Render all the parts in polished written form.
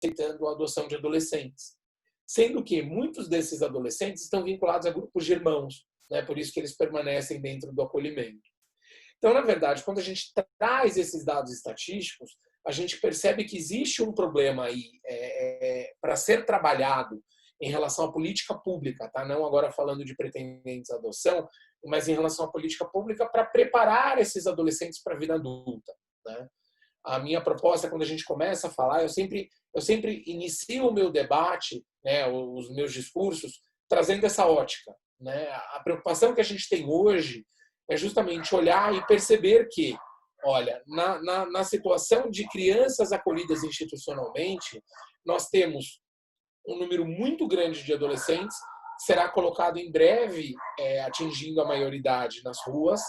aceitando a adoção de adolescentes. Sendo que muitos desses adolescentes estão vinculados a grupos de irmãos, né? Por isso que eles permanecem dentro do acolhimento. Então, na verdade, quando a gente traz esses dados estatísticos, a gente percebe que existe um problema aí para ser trabalhado em relação à política pública, tá? Não agora falando de pretendentes à adoção, mas em relação à política pública para preparar esses adolescentes para a vida adulta, né? A minha proposta, quando a gente começa a falar, eu sempre inicio o meu debate, né, os meus discursos, trazendo essa ótica, né? A preocupação que a gente tem hoje é justamente olhar e perceber que, olha, na situação de crianças acolhidas institucionalmente, nós temos um número muito grande de adolescentes que será colocado em breve, atingindo a maioridade nas ruas,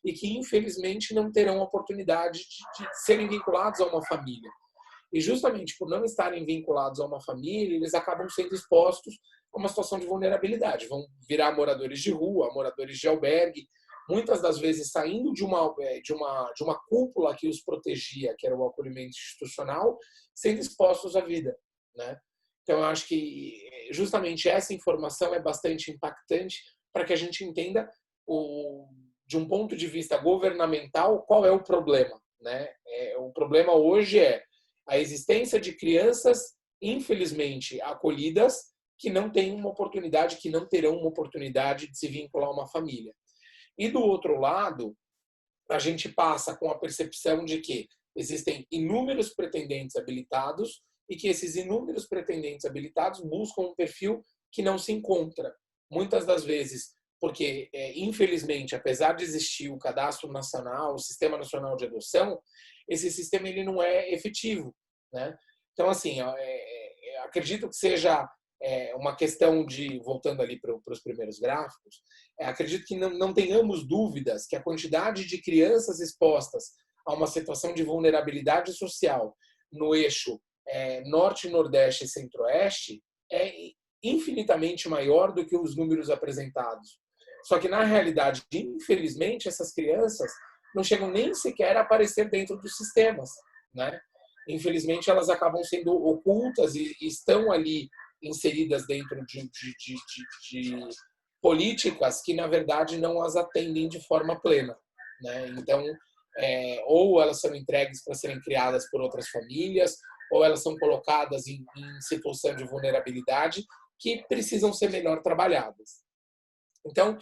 e que, infelizmente, não terão oportunidade de serem vinculados a uma família. E justamente por não estarem vinculados a uma família, eles acabam sendo expostos a uma situação de vulnerabilidade. Vão virar moradores de rua, moradores de albergue, muitas das vezes saindo de uma cúpula que os protegia, que era o acolhimento institucional, sendo expostos à vida, né? Então, eu acho que justamente essa informação é bastante impactante para que a gente entenda, de um ponto de vista governamental, qual é o problema, né? O problema hoje é a existência de crianças, infelizmente, acolhidas, que não têm uma oportunidade, que não terão uma oportunidade de se vincular a uma família. E, do outro lado, a gente passa com a percepção de que existem inúmeros pretendentes habilitados e que esses inúmeros pretendentes habilitados buscam um perfil que não se encontra. Muitas das vezes, porque, infelizmente, apesar de existir o Cadastro Nacional, o Sistema Nacional de Adoção, esse sistema ele não é efetivo, né? Então, assim, acredito que seja uma questão de, voltando ali para os primeiros gráficos, acredito que não tenhamos dúvidas que a quantidade de crianças expostas a uma situação de vulnerabilidade social no eixo norte, nordeste e centro-oeste é infinitamente maior do que os números apresentados. Só que, na realidade, infelizmente, essas crianças não chegam nem sequer a aparecer dentro dos sistemas, né? Infelizmente, elas acabam sendo ocultas e estão ali inseridas dentro de políticas que, na verdade, não as atendem de forma plena, né? Então, ou elas são entregues para serem criadas por outras famílias, ou elas são colocadas em situação de vulnerabilidade que precisam ser melhor trabalhadas. Então,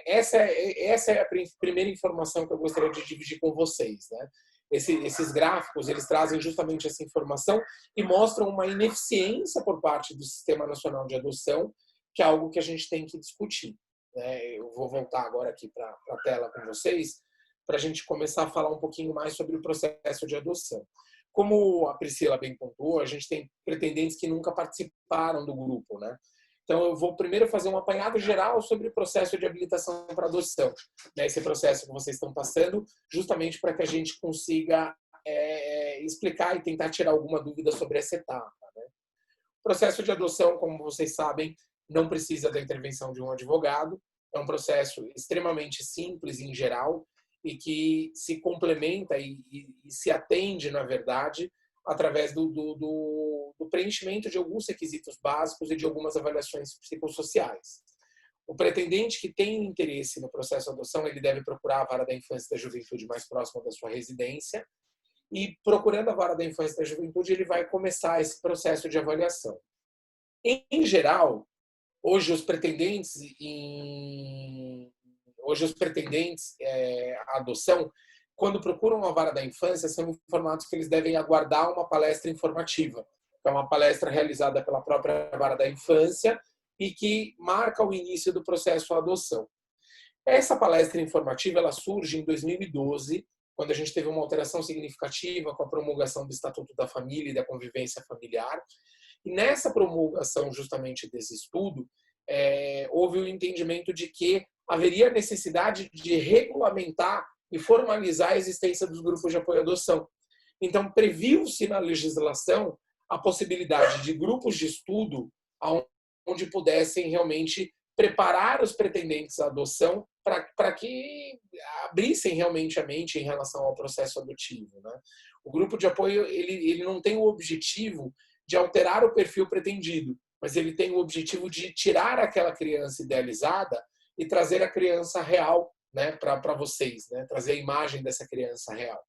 essa é a primeira informação que eu gostaria de dividir com vocês, né? Esses gráficos, eles trazem justamente essa informação e mostram uma ineficiência por parte do Sistema Nacional de Adoção, que é algo que a gente tem que discutir, né? Eu vou voltar agora aqui para a tela com vocês, para a gente começar a falar um pouquinho mais sobre o processo de adoção. Como a Priscila bem pontuou, a gente tem pretendentes que nunca participaram do grupo, né? Então, eu vou primeiro fazer um apanhado geral sobre o processo de habilitação para adoção, né? Esse processo que vocês estão passando, justamente para que a gente consiga explicar e tentar tirar alguma dúvida sobre essa etapa, né? O processo de adoção, como vocês sabem, não precisa da intervenção de um advogado, é um processo extremamente simples em geral e que se complementa e se atende, na verdade, através do preenchimento de alguns requisitos básicos e de algumas avaliações psicossociais. O pretendente que tem interesse no processo de adoção, ele deve procurar a vara da infância e da juventude mais próxima da sua residência e, procurando a vara da infância e da juventude, ele vai começar esse processo de avaliação. Em geral, hoje os pretendentes à adoção, quando procuram a vara da infância, são informados que eles devem aguardar uma palestra informativa, que é uma palestra realizada pela própria vara da infância e que marca o início do processo de adoção. Essa palestra informativa ela surge em 2012, quando a gente teve uma alteração significativa com a promulgação do Estatuto da Família e da Convivência Familiar. E nessa promulgação justamente desse estudo, houve o entendimento de que haveria necessidade de regulamentar e formalizar a existência dos grupos de apoio à adoção. Então, previu-se na legislação a possibilidade de grupos de estudo onde pudessem realmente preparar os pretendentes à adoção para que abrissem realmente a mente em relação ao processo adotivo, né? O grupo de apoio ele não tem o objetivo de alterar o perfil pretendido, mas ele tem o objetivo de tirar aquela criança idealizada e trazer a criança real, né, para vocês, né, trazer a imagem dessa criança real.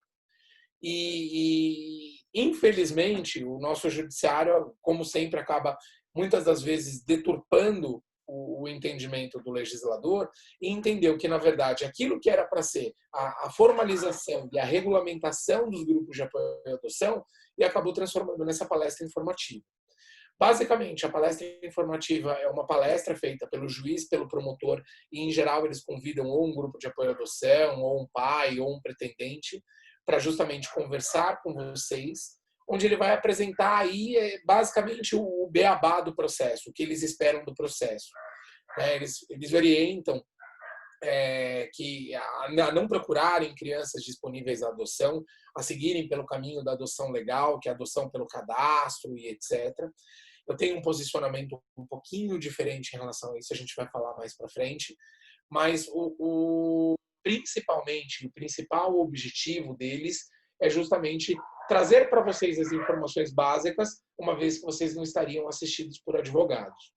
Infelizmente, o nosso judiciário, como sempre, acaba muitas das vezes deturpando o entendimento do legislador e entendeu que, na verdade, aquilo que era para ser a formalização e a regulamentação dos grupos de apoio à adoção e acabou transformando nessa palestra informativa. Basicamente, a palestra informativa é uma palestra feita pelo juiz, pelo promotor, e em geral eles convidam ou um grupo de apoio à adoção, ou um pai, ou um pretendente, para justamente conversar com vocês, onde ele vai apresentar aí basicamente o beabá do processo, o que eles esperam do processo. Eles orientam que a não procurarem crianças disponíveis à adoção, a seguirem pelo caminho da adoção legal, que é a adoção pelo cadastro e etc. Eu tenho um posicionamento um pouquinho diferente em relação a isso, a gente vai falar mais para frente, mas principalmente, o principal objetivo deles é justamente trazer para vocês as informações básicas, uma vez que vocês não estariam assistidos por advogados.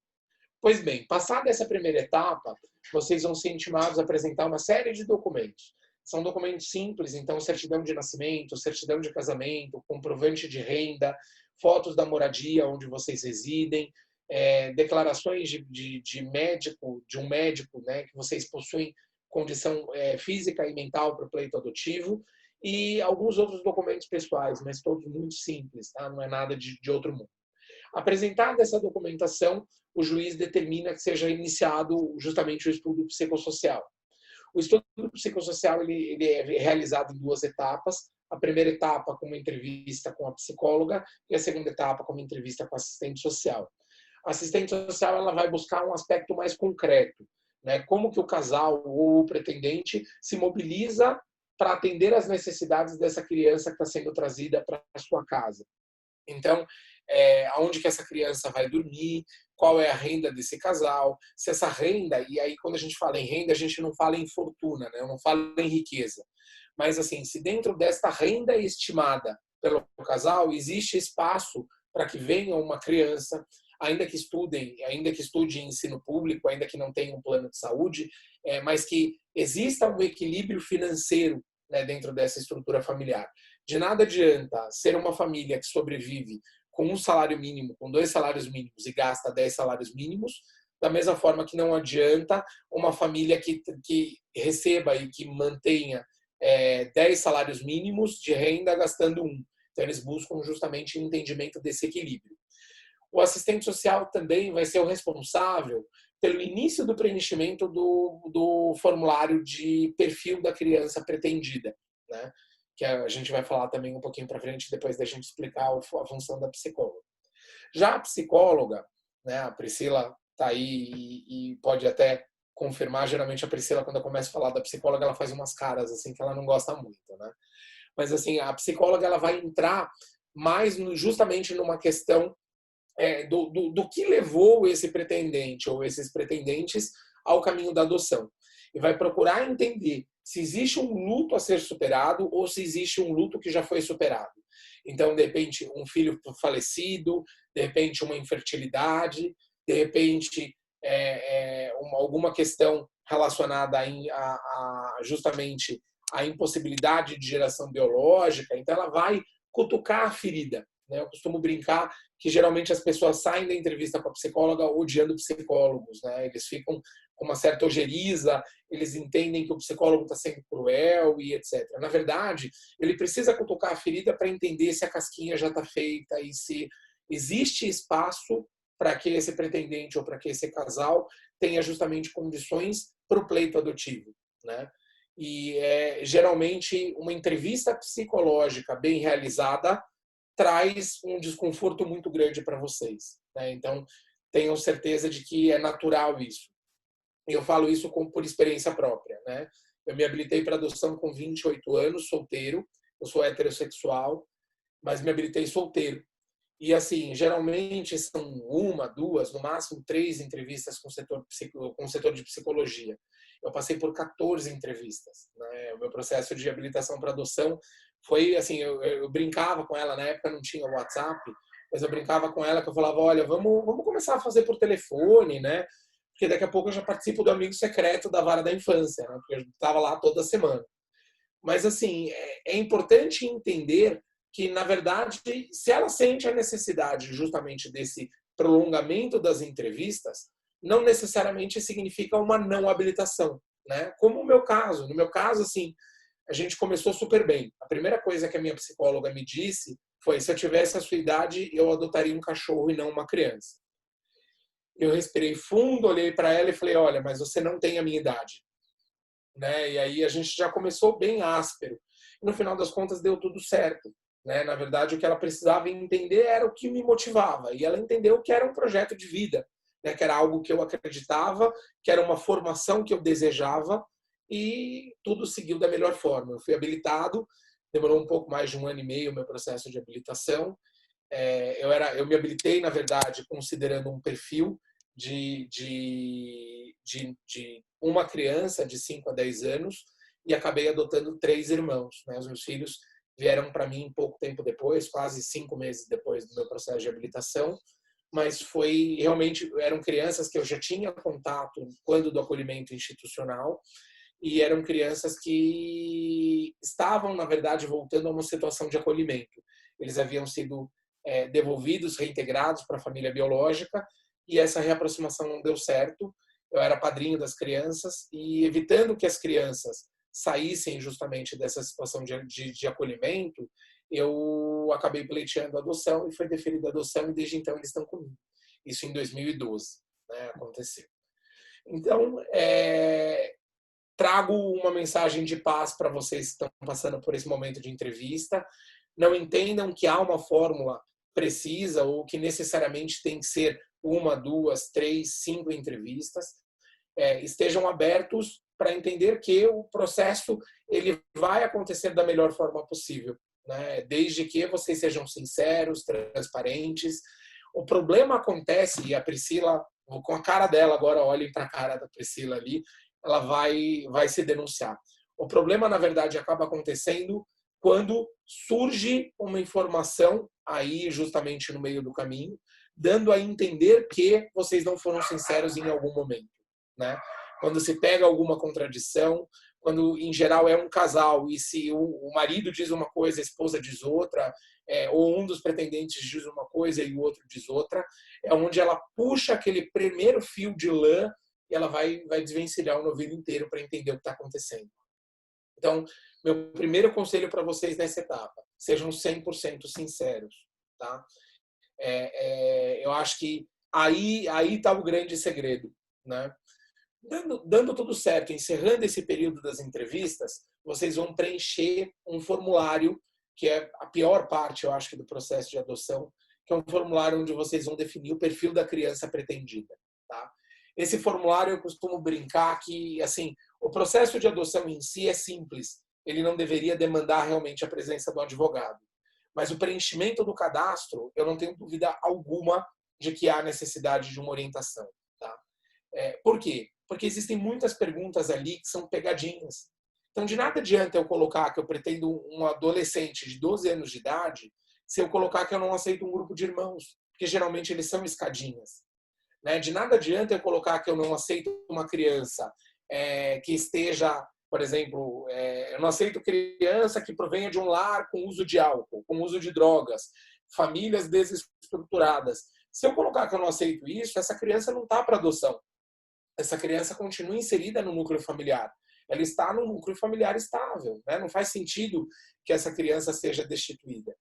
Pois bem, passada essa primeira etapa, vocês vão ser intimados a apresentar uma série de documentos. São documentos simples, então certidão de nascimento, certidão de casamento, comprovante de renda, fotos da moradia onde vocês residem, declarações de um médico, né, que vocês possuem condição física e mental para o pleito adotivo, e alguns outros documentos pessoais, mas todos muito simples, tá? Não é nada de outro mundo. Apresentada essa documentação, o juiz determina que seja iniciado justamente o estudo psicossocial. O estudo psicossocial ele é realizado em 2 etapas. A primeira etapa com uma entrevista com a psicóloga e a segunda etapa com uma entrevista com a assistente social. A assistente social ela vai buscar um aspecto mais concreto, né? Como que o casal ou o pretendente se mobiliza para atender às necessidades dessa criança que está sendo trazida para a sua casa. Então, aonde que essa criança vai dormir, qual é a renda desse casal, se essa renda, e aí quando a gente fala em renda, a gente não fala em fortuna, né? Eu não falo em riqueza. Mas assim, se dentro desta renda estimada pelo casal, existe espaço para que venha uma criança, ainda que estude em ensino público, ainda que não tenha um plano de saúde, mas que exista um equilíbrio financeiro, né, dentro dessa estrutura familiar. De nada adianta ser uma família que sobrevive com um salário mínimo, com 2 salários mínimos e gasta 10 salários mínimos, da mesma forma que não adianta uma família que receba e que mantenha 10 salários mínimos de renda gastando 1. Então, eles buscam justamente o entendimento desse equilíbrio. O assistente social também vai ser o responsável pelo início do preenchimento do formulário de perfil da criança pretendida, né? Que a gente vai falar também um pouquinho para frente, depois da gente explicar a função da psicóloga. Já a psicóloga, né, a Priscila está aí e pode até confirmar, geralmente a Priscila, quando eu começo a falar da psicóloga, ela faz umas caras assim que ela não gosta muito, né? Mas assim, a psicóloga ela vai entrar mais justamente numa questão do que levou esse pretendente ou esses pretendentes ao caminho da adoção. E vai procurar entender se existe um luto a ser superado ou se existe um luto que já foi superado. Então, de repente, um filho falecido, de repente, uma infertilidade, de repente, alguma questão relacionada justamente à impossibilidade de geração biológica. Então, ela vai cutucar a ferida. Eu costumo brincar que geralmente as pessoas saem da entrevista com a psicóloga odiando psicólogos, né? Eles ficam com uma certa ojeriza, eles entendem que o psicólogo está sendo cruel e etc. Na verdade, ele precisa cutucar a ferida para entender se a casquinha já está feita e se existe espaço para que esse pretendente ou para que esse casal tenha justamente condições para o pleito adotivo, né? E geralmente uma entrevista psicológica bem realizada traz um desconforto muito grande para vocês, né? Então, tenham certeza de que é natural isso. E eu falo isso por experiência própria, né? Eu me habilitei para adoção com 28 anos, solteiro. Eu sou heterossexual, mas me habilitei solteiro. E, assim, geralmente são 1, 2, no máximo 3 entrevistas com o setor de psicologia. Eu passei por 14 entrevistas, né? O meu processo de habilitação para adoção foi, assim, eu brincava com ela, na época não tinha WhatsApp, mas eu brincava com ela que eu falava, olha, vamos começar a fazer por telefone, né? Porque daqui a pouco eu já participo do amigo secreto da vara da infância, né? Porque eu estava lá toda semana. Mas, assim, é importante entender que, na verdade, se ela sente a necessidade justamente desse prolongamento das entrevistas, não necessariamente significa uma não habilitação, né? Como o meu caso. No meu caso, assim, a gente começou super bem. A primeira coisa que a minha psicóloga me disse foi: se eu tivesse a sua idade, eu adotaria um cachorro e não uma criança. Eu respirei fundo, olhei para ela e falei: olha, mas você não tem a minha idade, né? E aí a gente já começou bem áspero. E no final das contas deu tudo certo, né? Na verdade, o que ela precisava entender era o que me motivava. E ela entendeu que era um projeto de vida, né? Que era algo que eu acreditava, que era uma formação que eu desejava, e tudo seguiu da melhor forma. Eu fui habilitado, demorou um pouco mais de 1 ano e meio o meu processo de habilitação. Eu me habilitei, na verdade, considerando um perfil de uma criança de 5 a 10 anos e acabei adotando 3 irmãos, né? Os meus filhos vieram para mim pouco tempo depois, quase 5 meses depois do meu processo de habilitação, mas foi realmente, eram crianças que eu já tinha contato quando do acolhimento institucional, e eram crianças que estavam, na verdade, voltando a uma situação de acolhimento. Eles haviam sido devolvidos, reintegrados para a família biológica, e essa reaproximação não deu certo. Eu era padrinho das crianças, e evitando que as crianças saíssem justamente dessa situação de acolhimento, eu acabei pleiteando a adoção, e foi deferida a adoção, e desde então eles estão comigo. Isso em 2012, né, aconteceu. Então, trago uma mensagem de paz para vocês que estão passando por esse momento de entrevista. Não entendam que há uma fórmula precisa ou que necessariamente tem que ser 1, 2, 3, 5 entrevistas. Estejam abertos para entender que o processo ele vai acontecer da melhor forma possível, né? Desde que vocês sejam sinceros, transparentes. O problema acontece, e a Priscila, com a cara dela agora, olhem para a cara da Priscila ali, ela vai se denunciar. O problema, na verdade, acaba acontecendo quando surge uma informação aí justamente no meio do caminho, dando a entender que vocês não foram sinceros em algum momento, né? Quando se pega alguma contradição, quando em geral é um casal e se o marido diz uma coisa, a esposa diz outra, ou um dos pretendentes diz uma coisa e o outro diz outra, é onde ela puxa aquele primeiro fio de lã e ela vai desvencilhar o novelo inteiro para entender o que está acontecendo. Então, meu primeiro conselho para vocês nessa etapa: sejam 100% sinceros, tá? Eu acho que aí está o grande segredo, né? Dando tudo certo, encerrando esse período das entrevistas, vocês vão preencher um formulário, que é a pior parte, eu acho, do processo de adoção, que é um formulário onde vocês vão definir o perfil da criança pretendida, tá? Esse formulário eu costumo brincar que, assim, o processo de adoção em si é simples, ele não deveria demandar realmente a presença do advogado. Mas o preenchimento do cadastro, eu não tenho dúvida alguma de que há necessidade de uma orientação, tá? Por quê? Porque existem muitas perguntas ali que são pegadinhas. Então, de nada adianta eu colocar que eu pretendo um adolescente de 12 anos de idade se eu colocar que eu não aceito um grupo de irmãos, porque geralmente eles são escadinhas, né? De nada adianta eu colocar que eu não aceito uma criança que esteja, por exemplo, eu não aceito criança que provenha de um lar com uso de álcool, com uso de drogas, famílias desestruturadas. Se eu colocar que eu não aceito isso, essa criança não está para adoção. Essa criança continua inserida no núcleo familiar. Ela está no núcleo familiar estável, né? Não faz sentido que essa criança seja destituída.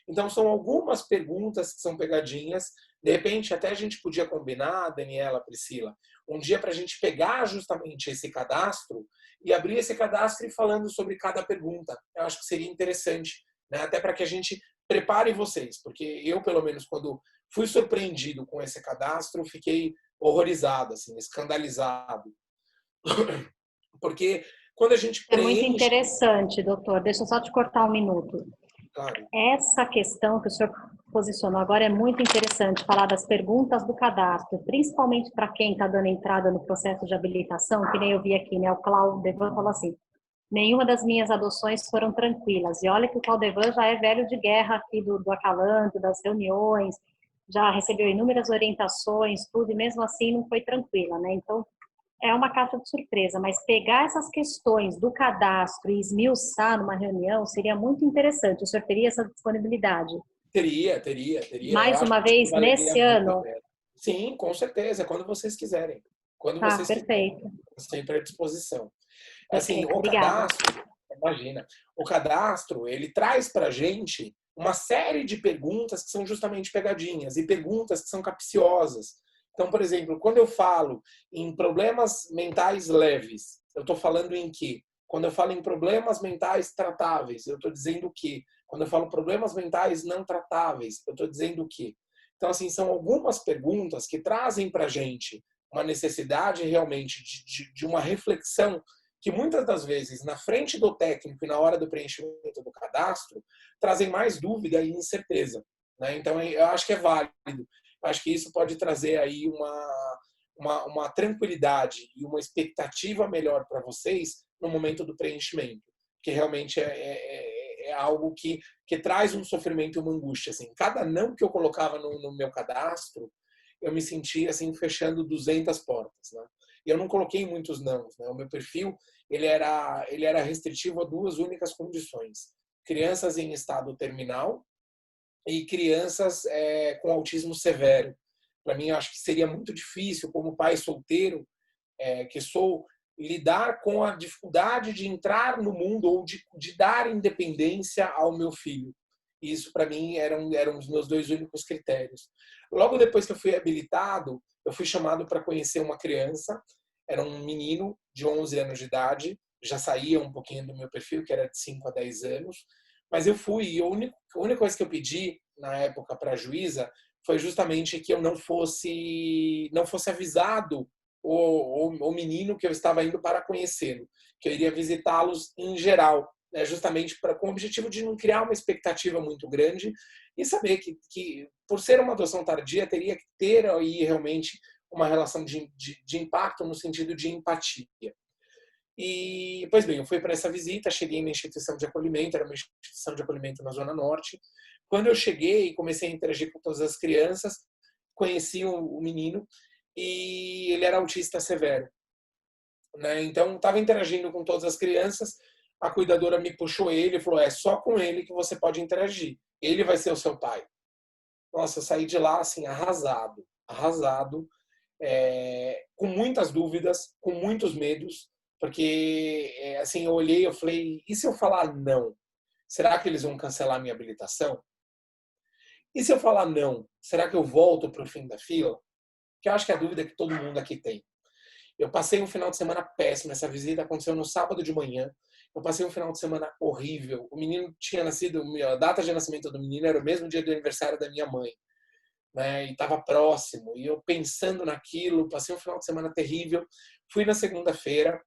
Então, são algumas perguntas que são pegadinhas. De repente, até a gente podia combinar, Daniela, Priscila, um dia para a gente pegar justamente esse cadastro e abrir esse cadastro e falando sobre cada pergunta. Eu acho que seria interessante, né? Até para que a gente prepare vocês, porque eu, pelo menos, quando fui surpreendido com esse cadastro, fiquei horrorizado, assim, escandalizado. Porque quando a gente preenche... É muito interessante, doutor. Deixa eu só te cortar um minuto. Claro. Essa questão que o senhor posicionou agora é muito interessante, falar das perguntas do cadastro, principalmente para quem está dando entrada no processo de habilitação, que nem eu vi aqui, né? O Cláudio Devan falou assim: nenhuma das minhas adoções foram tranquilas. E olha que o Caldevan já é velho de guerra aqui do Acalanto, das reuniões, já recebeu inúmeras orientações, tudo, e mesmo assim não foi tranquila, né? Então, é uma caixa de surpresa, mas pegar essas questões do cadastro e esmiuçar numa reunião seria muito interessante. O senhor teria essa disponibilidade? Teria. Eu Mais acho uma que vez, valeria nesse muito a ano? pena. Sim, com certeza, quando vocês quiserem. Quando Tá, vocês quiserem. perfeito. Sempre à disposição. Assim, Perfeito, o obrigada. cadastro, imagina, o cadastro, ele traz para a gente uma série de perguntas que são justamente pegadinhas e perguntas que são capciosas. Então, por exemplo, quando eu falo em problemas mentais leves, eu estou falando em quê? Quando eu falo em problemas mentais tratáveis, eu estou dizendo o quê? Quando eu falo problemas mentais não tratáveis, eu estou dizendo o quê? Então, assim, são algumas perguntas que trazem para a gente uma necessidade realmente de uma reflexão que muitas das vezes, na frente do técnico e na hora do preenchimento do cadastro, trazem mais dúvida e incerteza. Né? Então, eu acho que é válido. Eu acho que isso pode trazer aí uma tranquilidade e uma expectativa melhor para vocês no momento do preenchimento, que realmente é algo que traz um sofrimento e uma angústia. Assim. Cada não que eu colocava no meu cadastro, eu me sentia assim fechando 200 portas. Né? E eu não coloquei muitos não. Né? O meu perfil ele era restritivo a duas únicas condições: crianças em estado terminal e crianças com autismo severo. Para mim, eu acho que seria muito difícil, como pai solteiro que sou, lidar com a dificuldade de entrar no mundo ou de dar independência ao meu filho. Isso, para mim, eram os meus dois únicos critérios. Logo depois que eu fui habilitado, eu fui chamado para conhecer uma criança. Era um menino de 11 anos de idade, já saía um pouquinho do meu perfil, que era de 5 a 10 anos. Mas eu fui, e a única coisa que eu pedi na época para a juíza foi justamente que eu não fosse avisado o menino que eu estava indo para conhecê-lo, que eu iria visitá-los em geral, né, justamente com o objetivo de não criar uma expectativa muito grande e saber que por ser uma adoção tardia, teria que ter aí realmente uma relação de impacto no sentido de empatia. E, pois bem, eu fui para essa visita, cheguei na instituição de acolhimento, era uma instituição de acolhimento na Zona Norte. Quando eu cheguei e comecei a interagir com todas as crianças, conheci o menino e ele era autista severo. Né? Então, estava interagindo com todas as crianças, a cuidadora me puxou ele e falou, é só com ele que você pode interagir, ele vai ser o seu pai. Nossa, eu saí de lá assim, arrasado, com muitas dúvidas, com muitos medos, porque assim, eu olhei, eu falei, e se eu falar não? Será que eles vão cancelar minha habilitação? E se eu falar não, será que eu volto para o fim da fila? Que eu acho que é a dúvida que todo mundo aqui tem. Eu passei um final de semana péssimo. Essa visita aconteceu no sábado de manhã. Eu passei um final de semana horrível. O menino tinha nascido, a data de nascimento do menino era o mesmo dia do aniversário da minha mãe. Né? E estava próximo. E eu pensando naquilo, passei um final de semana terrível. Fui na segunda-feira,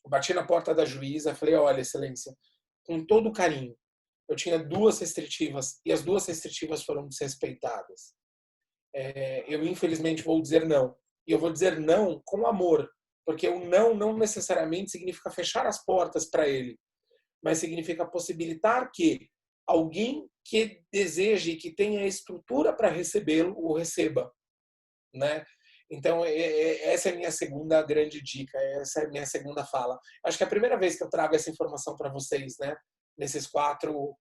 bati na porta da juíza, falei, olha, excelência, com todo carinho, eu tinha duas restritivas e as duas restritivas foram desrespeitadas. Eu infelizmente vou dizer não. E eu vou dizer não com amor, porque o não necessariamente significa fechar as portas para ele, mas significa possibilitar que alguém que deseje, que tenha estrutura para recebê-lo, o receba, né? Então, essa é a minha segunda grande dica, essa é a minha segunda fala. Acho que é a primeira vez que eu trago essa informação para vocês, né? Nessas 4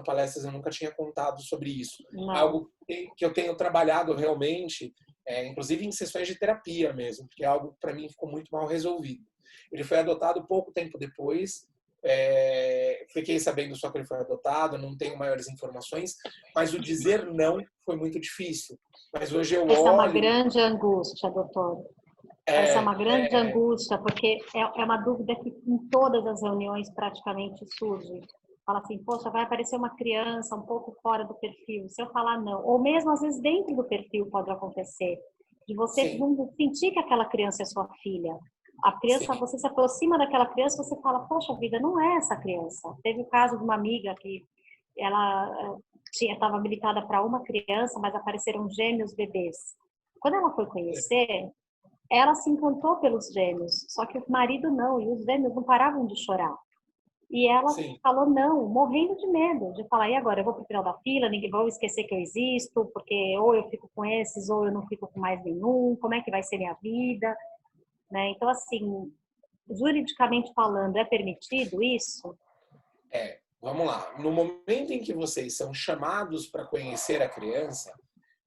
palestras eu nunca tinha contado sobre isso. Não. Algo que eu tenho trabalhado realmente, inclusive em sessões de terapia mesmo, porque é algo que para mim ficou muito mal resolvido. Ele foi adotado pouco tempo depois, fiquei sabendo só que ele foi adotado, não tenho maiores informações, mas o dizer não foi muito difícil. Mas hoje eu Essa é uma olho. grande angústia, doutor. Essa é uma grande angústia, porque é uma dúvida que em todas as reuniões praticamente surge. Fala assim, poxa, vai aparecer uma criança um pouco fora do perfil. Se eu falar não, ou mesmo às vezes dentro do perfil pode acontecer, de você Sim, não sentir que aquela criança é sua filha. A criança, sim, você se aproxima daquela criança, você fala, poxa vida, não é essa criança. Teve o caso de uma amiga que ela estava habilitada para uma criança, mas apareceram gêmeos bebês. Quando ela foi conhecer, ela se encantou pelos gêmeos, só que o marido não, e os gêmeos não paravam de chorar. E ela Sim. falou não, morrendo de medo, de falar, e agora, eu vou pro final da fila, ninguém vai esquecer que eu existo, porque ou eu fico com esses, ou eu não fico com mais nenhum, como é que vai ser minha vida, né? Então, assim, juridicamente falando, é permitido isso? Vamos lá. No momento em que vocês são chamados para conhecer a criança,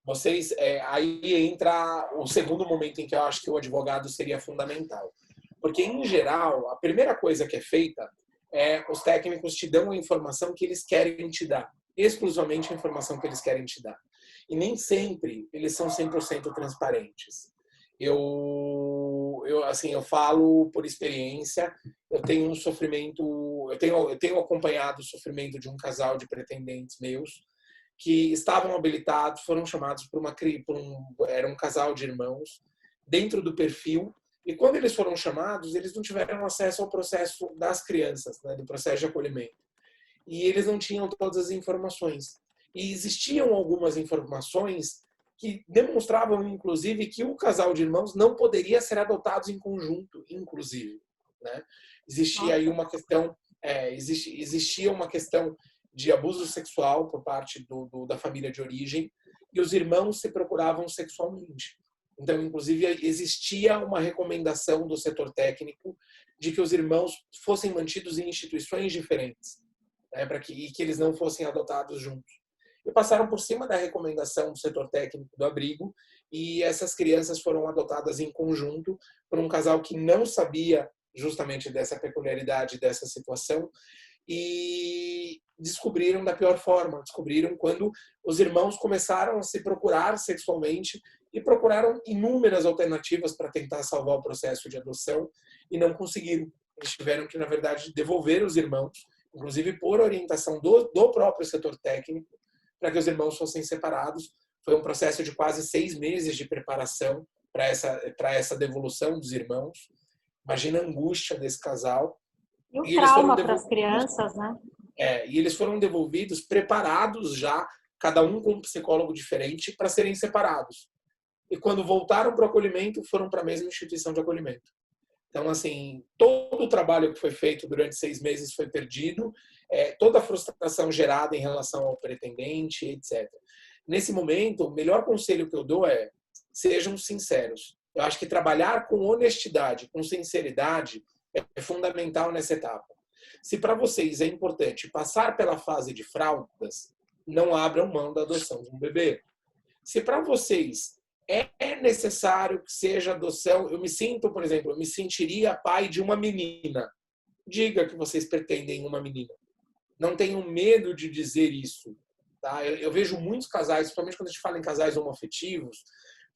vocês aí entra o segundo momento em que eu acho que o advogado seria fundamental. Porque, em geral, a primeira coisa que é feita é os técnicos te dão a informação que eles querem te dar. Exclusivamente a informação que eles querem te dar. E nem sempre eles são 100% transparentes. Assim, eu falo por experiência, eu tenho um sofrimento, eu tenho acompanhado o sofrimento de um casal de pretendentes meus que estavam habilitados, foram chamados era um casal de irmãos dentro do perfil, e quando eles foram chamados, eles não tiveram acesso ao processo das crianças, né, do processo de acolhimento. E eles não tinham todas as informações. E existiam algumas informações que demonstravam, inclusive, que o casal de irmãos não poderia ser adotados em conjunto, inclusive. Né? Existia aí Nossa. uma questão, existia uma questão de abuso sexual por parte da família de origem, e os irmãos se procuravam sexualmente. Então, inclusive, existia uma recomendação do setor técnico de que os irmãos fossem mantidos em instituições diferentes, né, e que eles não fossem adotados juntos. E passaram por cima da recomendação do setor técnico do abrigo, e essas crianças foram adotadas em conjunto por um casal que não sabia justamente dessa peculiaridade, dessa situação, e descobriram da pior forma. Descobriram quando os irmãos começaram a se procurar sexualmente e procuraram inúmeras alternativas para tentar salvar o processo de adoção e não conseguiram. Eles tiveram que, na verdade, devolver os irmãos, inclusive por orientação do próprio setor técnico, para que os irmãos fossem separados. Foi um processo de quase 6 meses de preparação para essa devolução dos irmãos. Imagina a angústia desse casal. E o E eles foram trauma para as devolvidos, crianças, né? e eles foram devolvidos preparados já, cada um com um psicólogo diferente, para serem separados. E quando voltaram para o acolhimento, foram para a mesma instituição de acolhimento. Então, assim, todo o trabalho que foi feito durante 6 meses foi perdido, toda a frustração gerada em relação ao pretendente, etc. Nesse momento, o melhor conselho que eu dou é: sejam sinceros. Eu acho que trabalhar com honestidade, com sinceridade, é fundamental nessa etapa. Se para vocês é importante passar pela fase de fraldas, não abram mão da adoção de um bebê. Se para vocês é necessário que seja adoção, eu me sinto, por exemplo, eu me sentiria pai de uma menina. Diga que vocês pretendem uma menina. Não tenham medo de dizer isso. Tá? Eu vejo muitos casais, principalmente quando a gente fala em casais homoafetivos,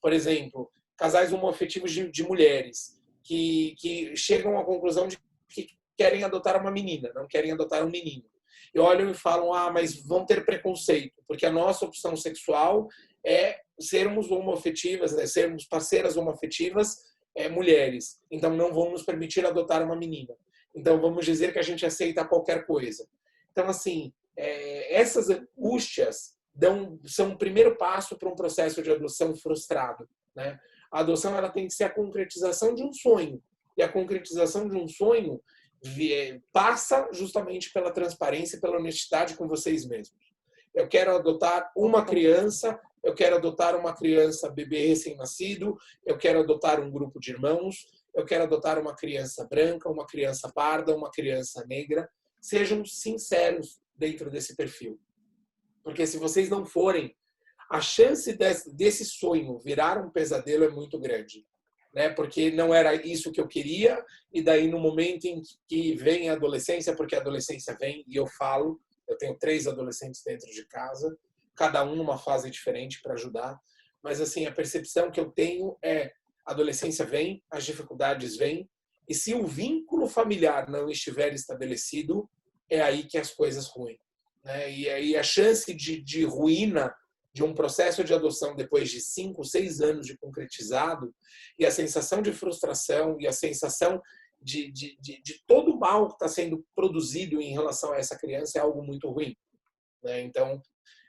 por exemplo, casais homoafetivos de mulheres, que chegam à conclusão de que querem adotar uma menina, não querem adotar um menino. E olham e falam: ah, mas vão ter preconceito, porque a nossa opção sexual é sermos homoafetivas, né, sermos parceiras homoafetivas, mulheres. Então não vão nos permitir adotar uma menina. Então vamos dizer que a gente aceita qualquer coisa. Então, assim, essas angústias são o primeiro passo para um processo de adoção frustrado. Né? A adoção ela tem que ser a concretização de um sonho. E a concretização de um sonho passa justamente pela transparência e pela honestidade com vocês mesmos. Eu quero adotar uma criança, eu quero adotar uma criança bebê recém-nascido, eu quero adotar um grupo de irmãos, eu quero adotar uma criança branca, uma criança parda, uma criança negra. Sejam sinceros dentro desse perfil. Porque se vocês não forem, a chance desse sonho virar um pesadelo é muito grande. Né? Porque não era isso que eu queria, e daí no momento em que vem a adolescência, porque a adolescência vem, e eu falo, eu tenho 3 adolescentes dentro de casa, cada um numa fase diferente para ajudar, mas assim, a percepção que eu tenho é: a adolescência vem, as dificuldades vêm, e se o vínculo familiar não estiver estabelecido, é aí que as coisas ruem. Né? E aí a chance de ruína de um processo de adoção depois de 5, 6 anos de concretizado, e a sensação de frustração e a sensação de todo o mal que está sendo produzido em relação a essa criança é algo muito ruim. Né? Então,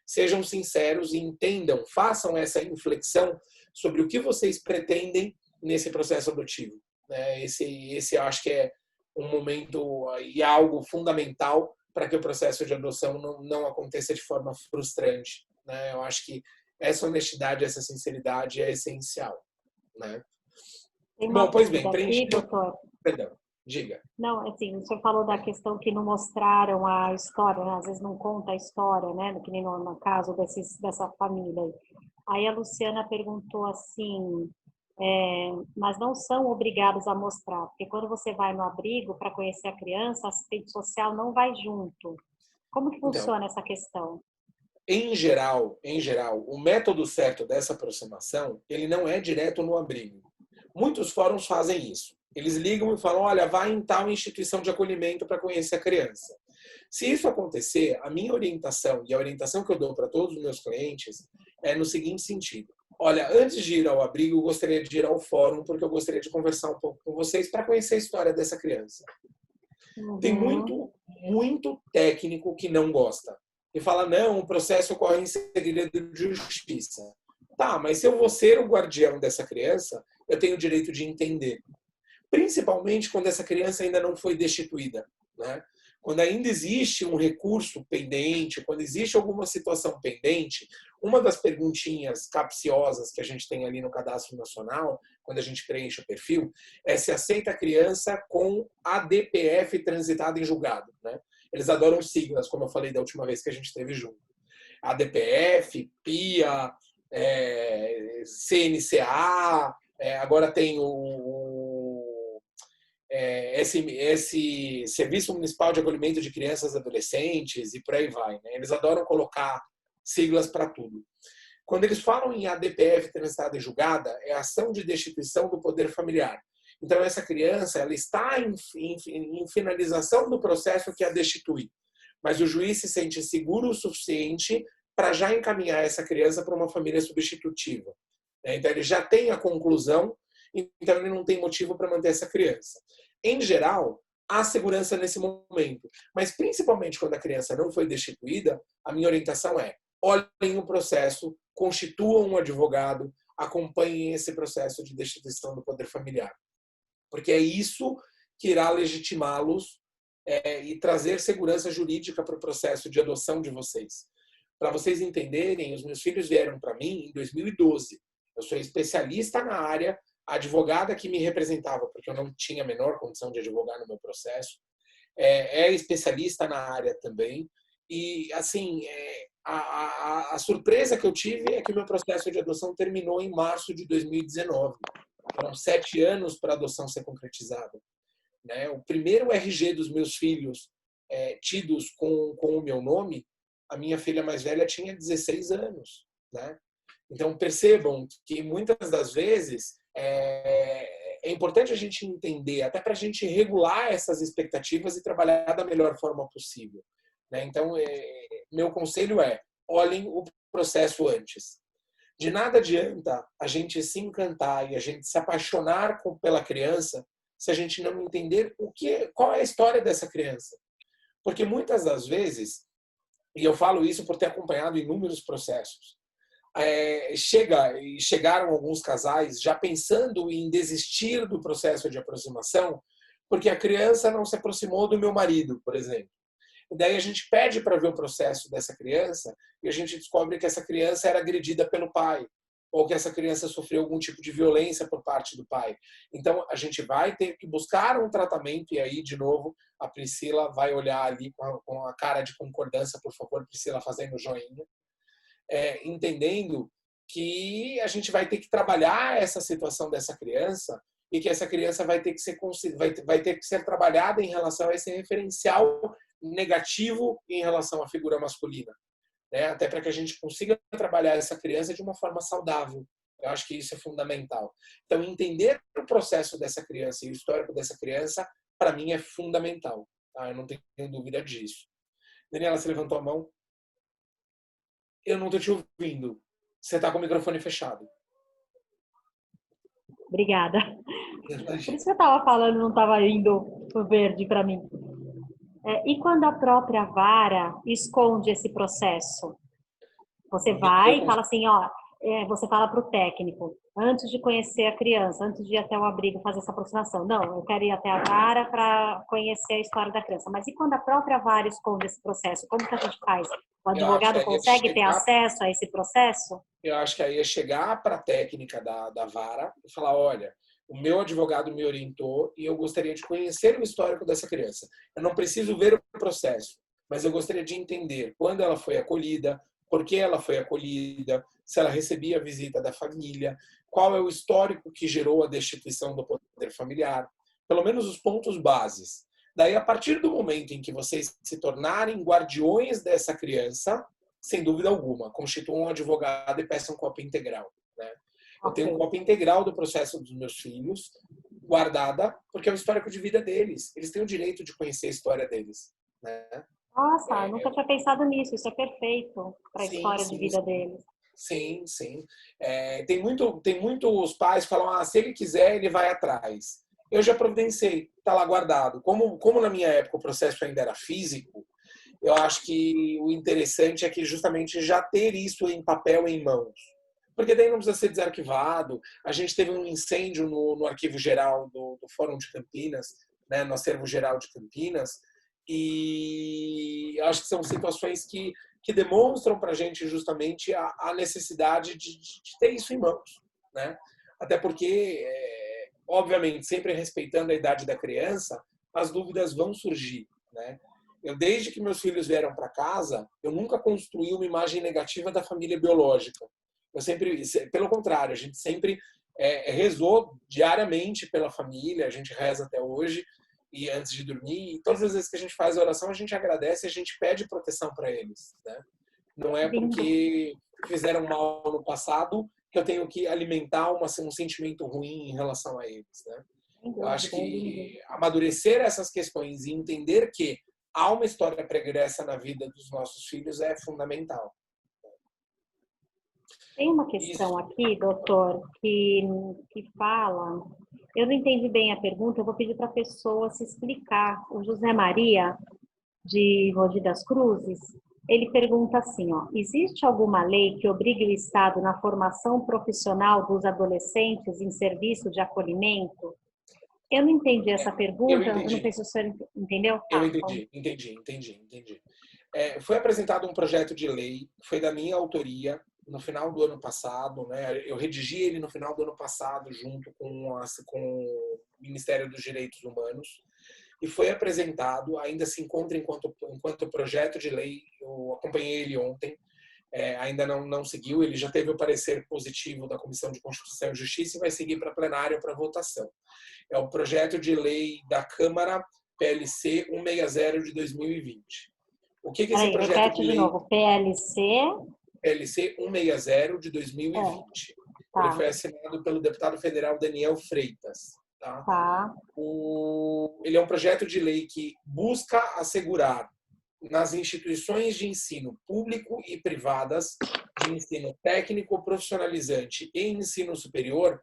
sejam sinceros e entendam, façam essa inflexão sobre o que vocês pretendem nesse processo adotivo, né? Esse eu acho que é um momento e algo fundamental para que o processo de adoção não aconteça de forma frustrante, né? Eu acho que essa honestidade, essa sinceridade é essencial, né? Tem uma Bom, pois bem, dúvida aqui, preenchido... doutor. Perdão, diga. Não, assim, o senhor falou da questão que não mostraram a história, né? Às vezes não conta a história, né? Que nem no caso dessa família. Aí a Luciana perguntou assim, mas não são obrigados a mostrar, porque quando você vai no abrigo para conhecer a criança, a assistente social não vai junto. Como que Então, funciona essa questão? em geral, o método certo dessa aproximação, ele não é direto no abrigo. Muitos fóruns fazem isso. Eles ligam e falam, olha, vai em tal instituição de acolhimento para conhecer a criança. Se isso acontecer, a minha orientação e a orientação que eu dou para todos os meus clientes é no seguinte sentido. Olha, antes de ir ao abrigo, eu gostaria de ir ao fórum, porque eu gostaria de conversar um pouco com vocês para conhecer a história dessa criança. Tem muito técnico que não gosta. E fala, não, o processo ocorre em segredo de justiça. Tá, mas se eu vou ser o guardião dessa criança, eu tenho o direito de entender. Principalmente quando essa criança ainda não foi destituída, né? Quando ainda existe um recurso pendente, quando existe alguma situação pendente, uma das perguntinhas capciosas que a gente tem ali no Cadastro Nacional, quando a gente preenche o perfil, é se aceita a criança com ADPF transitada em julgado, né? Eles adoram siglas, como eu falei da última vez que a gente esteve junto. ADPF, PIA, CNCA, agora tem esse Serviço Municipal de Acolhimento de Crianças e Adolescentes e por aí vai, né? Eles adoram colocar siglas para tudo. Quando eles falam em ADPF transitada e julgada, é ação de destituição do poder familiar. Então, essa criança ela está em finalização do processo que a destitui. Mas o juiz se sente seguro o suficiente para já encaminhar essa criança para uma família substitutiva. Então, ele já tem a conclusão, então ele não tem motivo para manter essa criança. Em geral, há segurança nesse momento. Mas, principalmente quando a criança não foi destituída, a minha orientação é: olhem o processo, constituam um advogado, acompanhem esse processo de destituição do poder familiar. Porque é isso que irá legitimá-los e trazer segurança jurídica para o processo de adoção de vocês. Para vocês entenderem, os meus filhos vieram para mim em 2012. Eu sou especialista na área, a advogada que me representava, porque eu não tinha a menor condição de advogar no meu processo, é especialista na área também. E, assim, a surpresa que eu tive é que o meu processo de adoção terminou em março de 2019. Foram 7 anos para a adoção ser concretizada, né? O primeiro RG dos meus filhos tidos com o meu nome, a minha filha mais velha tinha 16 anos, né? Então, percebam que muitas das vezes é importante a gente entender, até para a gente regular essas expectativas e trabalhar da melhor forma possível, né? Então, meu conselho é: olhem o processo antes. De nada adianta a gente se encantar e a gente se apaixonar pela criança se a gente não entender qual é a história dessa criança. Porque muitas das vezes, e eu falo isso por ter acompanhado inúmeros processos, chegaram alguns casais já pensando em desistir do processo de aproximação porque a criança não se aproximou do meu marido, por exemplo. E daí a gente pede para ver o processo dessa criança e a gente descobre que essa criança era agredida pelo pai ou que essa criança sofreu algum tipo de violência por parte do pai. Então, a gente vai ter que buscar um tratamento, e aí, de novo, a Priscila vai olhar ali com a cara de concordância, por favor, Priscila, fazendo joinha, entendendo que a gente vai ter que trabalhar essa situação dessa criança e que essa criança vai ter que ser trabalhada em relação a esse referencial negativo em relação à figura masculina, né? Até para que a gente consiga trabalhar essa criança de uma forma saudável. Eu acho que isso é fundamental. Então, entender o processo dessa criança e o histórico dessa criança, para mim, é fundamental. Tá? Eu não tenho dúvida disso. Daniela, você levantou a mão? Eu não estou te ouvindo. Você está com o microfone fechado. Obrigada. Por isso que eu estava falando, não estava indo o verde para mim. E quando a própria vara esconde esse processo? Você vai e fala assim, ó, você fala para o técnico, antes de conhecer a criança, antes de ir até o abrigo fazer essa aproximação, não, eu quero ir até a vara para conhecer a história da criança. Mas e quando a própria vara esconde esse processo? Como que a gente faz? O Eu acho que advogado aí é consegue ter chegar, acesso a esse processo? eu acho que aí é chegar para a técnica da vara e falar, olha, o meu advogado me orientou e eu gostaria de conhecer o histórico dessa criança. Eu não preciso ver o processo, mas eu gostaria de entender quando ela foi acolhida, por que ela foi acolhida, se ela recebia a visita da família, qual é o histórico que gerou a destituição do poder familiar, pelo menos os pontos bases. Daí, a partir do momento em que vocês se tornarem guardiões dessa criança, sem dúvida alguma, constituam um advogado e peçam cópia integral, né? Eu tenho Ok. cópia integral do processo dos meus filhos, guardada, porque é o histórico de vida deles. Eles têm o direito de conhecer a história deles, né? Nossa, eu nunca tinha pensado nisso, isso é perfeito para a Sim, história de sim, vida deles. sim, sim. Tem muitos pais que falam, se ele quiser, ele vai atrás. Eu já providenciei, está lá guardado. Como na minha época o processo ainda era físico, eu acho que o interessante é que justamente já ter isso em papel em mãos. Porque daí não precisa ser desarquivado. A gente teve um incêndio no arquivo geral do Fórum de Campinas, né, no acervo geral de Campinas, e acho que são situações que demonstram para a gente justamente a necessidade de ter isso em mãos, né? Até porque, obviamente, sempre respeitando a idade da criança, as dúvidas vão surgir, né? Eu, desde que meus filhos vieram para casa, eu nunca construí uma imagem negativa da família biológica. Eu sempre, pelo contrário, a gente sempre rezou diariamente pela família, a gente reza até hoje, e antes de dormir, e todas as vezes que a gente faz a oração, a gente agradece e a gente pede proteção para eles, né? Não é Lindo, porque fizeram mal no passado que eu tenho que alimentar um sentimento ruim em relação a eles, né? sem Eu acho dúvida, é lindo. que amadurecer essas questões e entender que há uma história pregressa na vida dos nossos filhos é fundamental. Tem uma Isso. questão aqui, doutor, que fala. Eu não entendi bem a pergunta, eu vou pedir para a pessoa se explicar. O José Maria, de Mogi das Cruzes, ele pergunta assim, ó, existe alguma lei que obrigue o Estado na formação profissional dos adolescentes em serviço de acolhimento? Eu não entendi essa Eu pergunta, eu não sei entendi. se o senhor entendeu. Eu Tá, entendi. Foi apresentado um projeto de lei, foi da minha autoria, no final do ano passado, né? Eu redigi ele no final do ano passado, junto com o Ministério dos Direitos Humanos, e foi apresentado, ainda se encontra enquanto projeto de lei, eu acompanhei ele ontem, ainda não seguiu, ele já teve o parecer positivo da Comissão de Constituição e Justiça e vai seguir para plenário para votação. É o projeto de lei da Câmara PLC 160 de 2020. O que esse peraí, projeto de repete de lei novo. PLC, PLC 160 de é, 2020? Ele tá, foi assinado pelo deputado federal Daniel Freitas. Tá? tá. Ele é um projeto de lei que busca assegurar nas instituições de ensino público e privadas, de ensino técnico profissionalizante e ensino superior,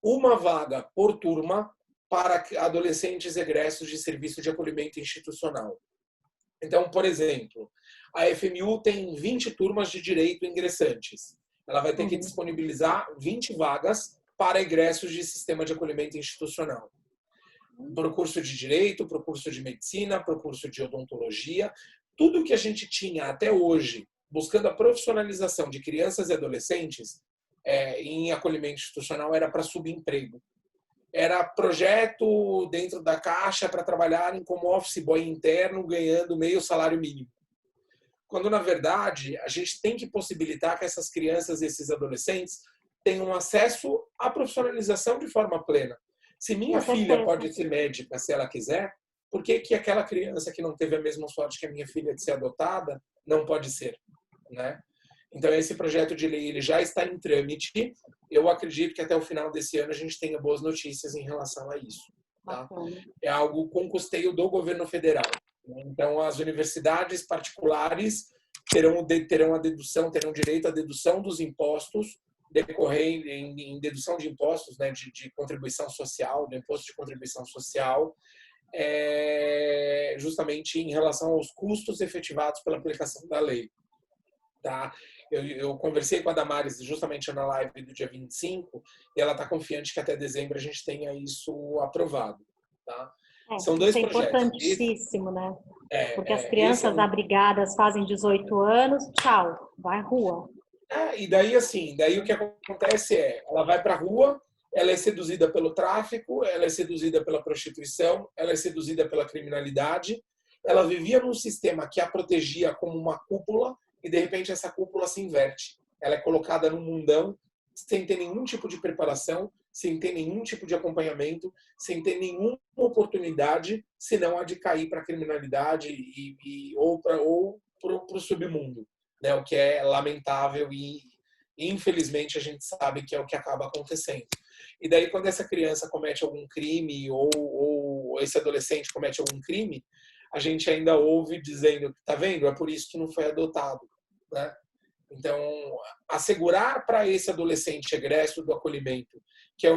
uma vaga por turma para adolescentes egressos de serviço de acolhimento institucional. Então, por exemplo, a FMU tem 20 turmas de direito ingressantes. Ela vai ter que Uhum. disponibilizar 20 vagas para egressos de sistema de acolhimento institucional. Para o curso de direito, para o curso de medicina, para o curso de odontologia, tudo que a gente tinha até hoje, buscando a profissionalização de crianças e adolescentes em acolhimento institucional, era para subemprego. Era projeto dentro da Caixa para trabalharem como office boy interno, ganhando meio salário mínimo. Quando, na verdade, a gente tem que possibilitar que essas crianças e esses adolescentes tenham acesso à profissionalização de forma plena. Se minha Com filha certeza. pode ser médica se ela quiser, por que aquela criança que não teve a mesma sorte que a minha filha de ser adotada não pode ser, né? Então, esse projeto de lei ele já está em trâmite. Eu acredito que até o final desse ano a gente tenha boas notícias em relação a isso. Tá? Bacana. É algo com custeio do governo federal. Então, as universidades particulares terão a dedução, terão direito à dedução dos impostos decorrendo em dedução de impostos, né, de contribuição social, do imposto de contribuição social, justamente em relação aos custos efetivados pela aplicação da lei. Tá? Eu conversei com a Damares justamente na live do dia 25 e ela está confiante que até dezembro a gente tenha isso aprovado. Tá? São Isso dois é projetos. importantíssimo, né? Porque as Esse é crianças abrigadas fazem 18 anos, tchau, vai à rua. E daí assim, daí o que acontece ela vai para a rua, ela é seduzida pelo tráfico, ela é seduzida pela prostituição, ela é seduzida pela criminalidade. Ela vivia num sistema que a protegia como uma cúpula e de repente essa cúpula se inverte. Ela é colocada num mundão sem ter nenhum tipo de preparação, sem ter nenhum tipo de acompanhamento, sem ter nenhuma oportunidade, senão a de cair para a criminalidade ou para o submundo, né? O que é lamentável e infelizmente a gente sabe que é o que acaba acontecendo. E daí quando essa criança comete algum crime ou esse adolescente comete algum crime, a gente ainda ouve dizendo, tá vendo? É por isso que não foi adotado, né? Então, assegurar para esse adolescente egresso do acolhimento que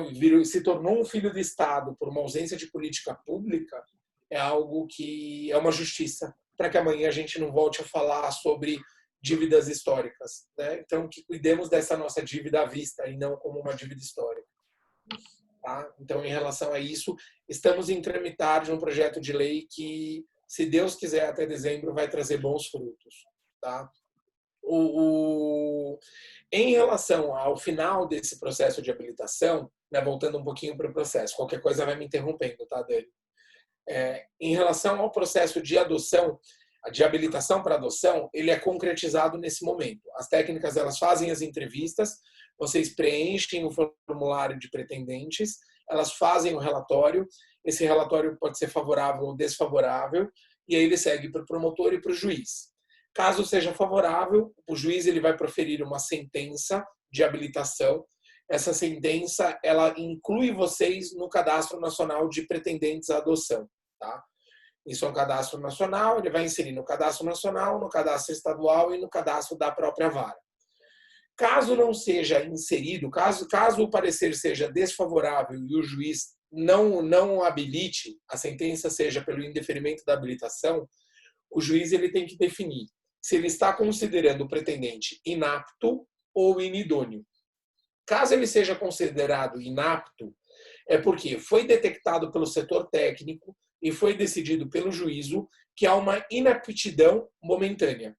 se tornou um filho do Estado por uma ausência de política pública é algo que é uma justiça, para que amanhã a gente não volte a falar sobre dívidas históricas, né? Então, que cuidemos dessa nossa dívida à vista e não como uma dívida histórica. Tá? Então, em relação a isso, estamos em tramitar de um projeto de lei que, se Deus quiser, até dezembro vai trazer bons frutos. Tá? Em relação ao final desse processo de habilitação, né, voltando um pouquinho para o processo, qualquer coisa vai me interrompendo, tá, Dani? Em relação ao processo de adoção, de habilitação para adoção, ele é concretizado nesse momento. As técnicas, elas fazem as entrevistas, vocês preenchem o formulário de pretendentes, elas fazem o relatório, esse relatório pode ser favorável ou desfavorável, e aí ele segue para o promotor e para o juiz. Caso seja favorável, o juiz ele vai proferir uma sentença de habilitação. Essa sentença, ela inclui vocês no Cadastro Nacional de Pretendentes à Adoção. Tá? Isso é um cadastro nacional, ele vai inserir no cadastro nacional, no cadastro estadual e no cadastro da própria vara. Caso não seja inserido, caso o parecer seja desfavorável e o juiz não habilite, a sentença seja pelo indeferimento da habilitação, o juiz ele tem que definir se ele está considerando o pretendente inapto ou inidôneo. Caso ele seja considerado inapto, é porque foi detectado pelo setor técnico e foi decidido pelo juízo que há uma inaptidão momentânea.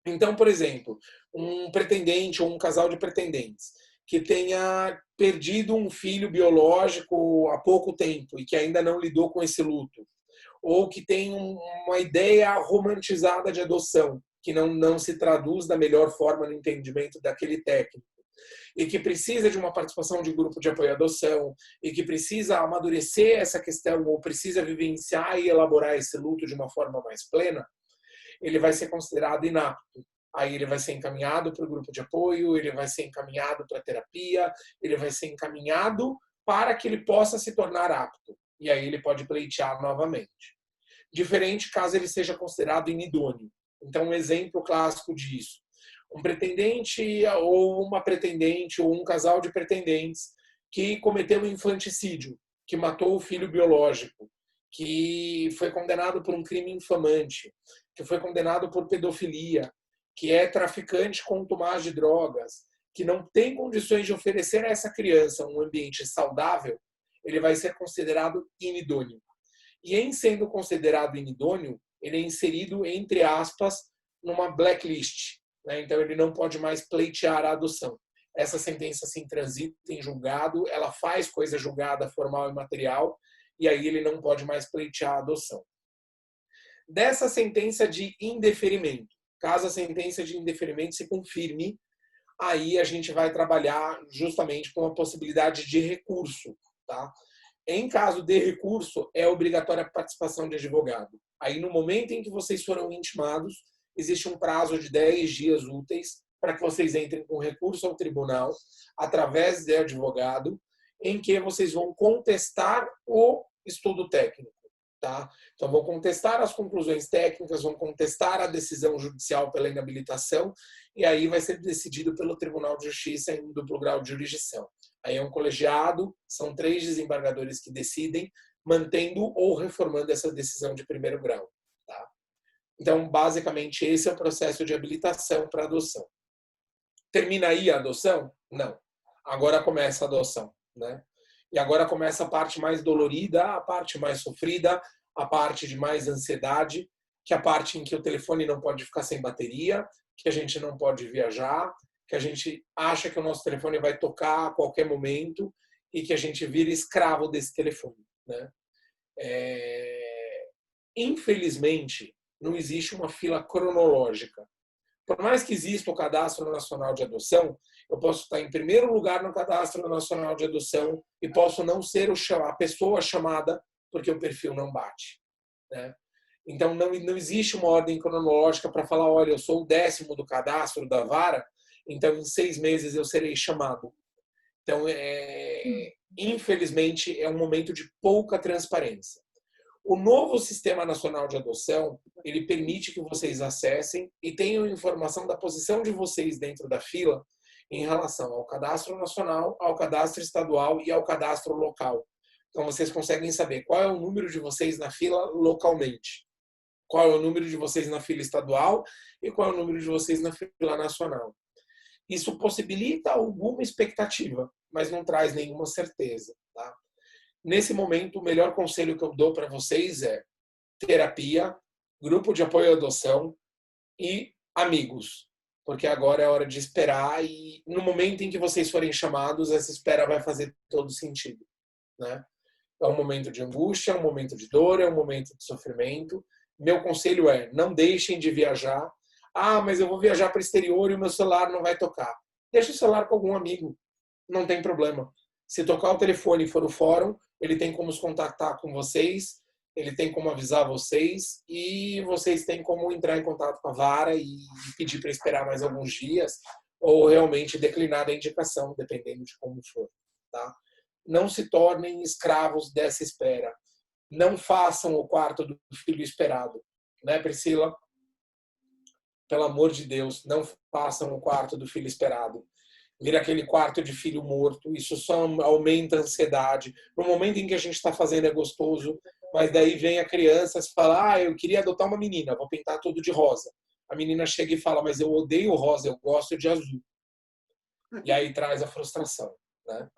Então, por exemplo, um pretendente ou um casal de pretendentes que tenha perdido um filho biológico há pouco tempo e que ainda não lidou com esse luto, ou que tem uma ideia romantizada de adoção, que não se traduz da melhor forma no entendimento daquele técnico, e que precisa de uma participação de grupo de apoio à adoção, e que precisa amadurecer essa questão, ou precisa vivenciar e elaborar esse luto de uma forma mais plena, ele vai ser considerado inapto. Aí ele vai ser encaminhado para o grupo de apoio, ele vai ser encaminhado para a terapia, ele vai ser encaminhado para que ele possa se tornar apto. E aí ele pode pleitear novamente. Diferente caso ele seja considerado inidôneo. Então, um exemplo clássico disso. Um pretendente ou uma pretendente ou um casal de pretendentes que cometeu um infanticídio, que matou o filho biológico, que foi condenado por um crime infamante, que foi condenado por pedofilia, que é traficante com tomar de drogas, que não tem condições de oferecer a essa criança um ambiente saudável, ele vai ser considerado inidôneo. E em sendo considerado inidôneo, ele é inserido, entre aspas, numa blacklist. Né? Então, ele não pode mais pleitear a adoção. Essa sentença se transita em julgado, ela faz coisa julgada formal e material, e aí ele não pode mais pleitear a adoção. Dessa sentença de indeferimento, caso a sentença de indeferimento se confirme, aí a gente vai trabalhar justamente com a possibilidade de recurso. Tá? Em caso de recurso, é obrigatória a participação de advogado. Aí, no momento em que vocês foram intimados, existe um prazo de 10 dias úteis para que vocês entrem com recurso ao tribunal, através de advogado, em que vocês vão contestar o estudo técnico. Tá? Então, vão contestar as conclusões técnicas, vão contestar a decisão judicial pela inabilitação, e aí vai ser decidido pelo Tribunal de Justiça em duplo grau de jurisdição. Aí é um colegiado, são 3 desembargadores que decidem, mantendo ou reformando essa decisão de primeiro grau. Tá? Então, basicamente, esse é o processo de habilitação para adoção. termina aí a adoção? Não. Agora começa a adoção, né? E agora começa a parte mais dolorida, a parte mais sofrida, a parte de mais ansiedade, que é a parte em que o telefone não pode ficar sem bateria, que a gente não pode viajar, que a gente acha que o nosso telefone vai tocar a qualquer momento e que a gente vira escravo desse telefone, né? Infelizmente, não existe uma fila cronológica. Por mais que exista o Cadastro Nacional de Adoção, eu posso estar em primeiro lugar no Cadastro Nacional de Adoção e posso não ser a pessoa chamada porque o perfil não bate, né? Então, não existe uma ordem cronológica para falar, olha, eu sou o 10º do cadastro da vara, então em 6 meses eu serei chamado. Então, infelizmente, é um momento de pouca transparência. O novo Sistema Nacional de Adoção, ele permite que vocês acessem e tenham informação da posição de vocês dentro da fila em relação ao cadastro nacional, ao cadastro estadual e ao cadastro local. Então, vocês conseguem saber qual é o número de vocês na fila localmente, qual é o número de vocês na fila estadual e qual é o número de vocês na fila nacional. Isso possibilita alguma expectativa, mas não traz nenhuma certeza, tá? Nesse momento, o melhor conselho que eu dou para vocês é terapia, grupo de apoio à adoção e amigos. Porque agora é hora de esperar e no momento em que vocês forem chamados, essa espera vai fazer todo sentido, né? É um momento de angústia, é um momento de dor, é um momento de sofrimento. Meu conselho é, não deixem de viajar. Ah, mas eu vou viajar para o exterior e o meu celular não vai tocar. Deixa o celular com algum amigo, não tem problema. Se tocar o telefone e for o fórum, ele tem como se contactar com vocês, ele tem como avisar vocês e vocês têm como entrar em contato com a vara e pedir para esperar mais alguns dias ou realmente declinar a indicação, dependendo de como for, tá? Não se tornem escravos dessa espera. Não façam o quarto do filho esperado, né, Priscila? Pelo amor de Deus, não façam o quarto do filho esperado. Vira aquele quarto de filho morto, isso só aumenta a ansiedade. No momento em que a gente está fazendo é gostoso, mas daí vem a criança e fala, eu queria adotar uma menina, vou pintar tudo de rosa. A menina chega e fala, mas eu odeio rosa, eu gosto de azul. E aí traz a frustração, né?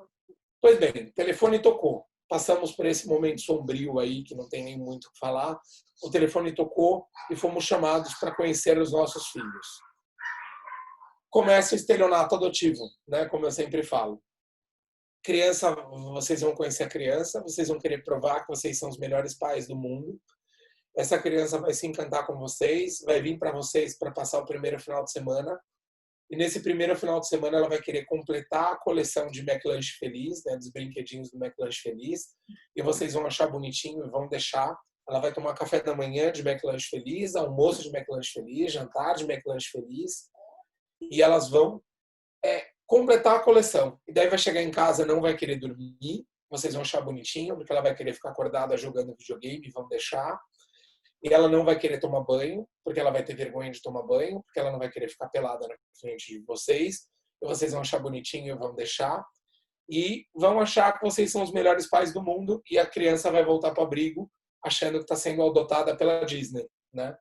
Pois bem, o telefone tocou. Passamos por esse momento sombrio aí, que não tem nem muito o que falar. O telefone tocou e fomos chamados para conhecer os nossos filhos. Começa o estelionato adotivo, né? Como eu sempre falo. Criança, vocês vão conhecer a criança, vocês vão querer provar que vocês são os melhores pais do mundo. Essa criança vai se encantar com vocês, vai vir para vocês para passar o primeiro final de semana. E nesse primeiro final de semana ela vai querer completar a coleção de McLanche Feliz, né, dos brinquedinhos do McLanche Feliz, e vocês vão achar bonitinho e vão deixar. Ela vai tomar café da manhã de McLanche Feliz, almoço de McLanche Feliz, jantar de McLanche Feliz, e elas vão completar a coleção. E daí vai chegar em casa, não vai querer dormir, vocês vão achar bonitinho, porque ela vai querer ficar acordada jogando videogame, vão deixar. E ela não vai querer tomar banho, porque ela vai ter vergonha de tomar banho, porque ela não vai querer ficar pelada na frente de vocês. E vocês vão achar bonitinho e vão deixar. E vão achar que vocês são os melhores pais do mundo e a criança vai voltar para o abrigo achando que está sendo adotada pela Disney, né?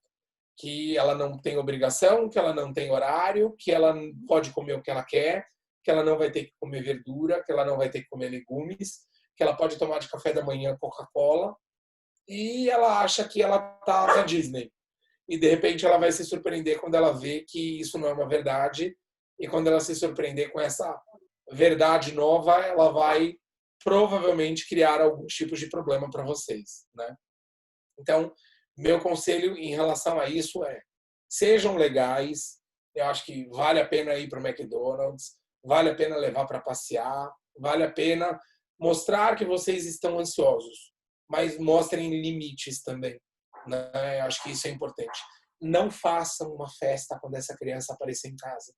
Que ela não tem obrigação, que ela não tem horário, que ela pode comer o que ela quer, que ela não vai ter que comer verdura, que ela não vai ter que comer legumes, que ela pode tomar de café da manhã Coca-Cola. E ela acha que ela tá na Disney. E de repente ela vai se surpreender quando ela vê que isso não é uma verdade. E quando ela se surpreender com essa verdade nova, ela vai provavelmente criar alguns tipos de problema para vocês, né? Então, meu conselho em relação a isso é: sejam legais. Eu acho que vale a pena ir para o McDonald's, vale a pena levar para passear, vale a pena mostrar que vocês estão ansiosos, mas mostrem limites também, né? Eu acho que isso é importante. Não façam uma festa quando essa criança aparecer em casa.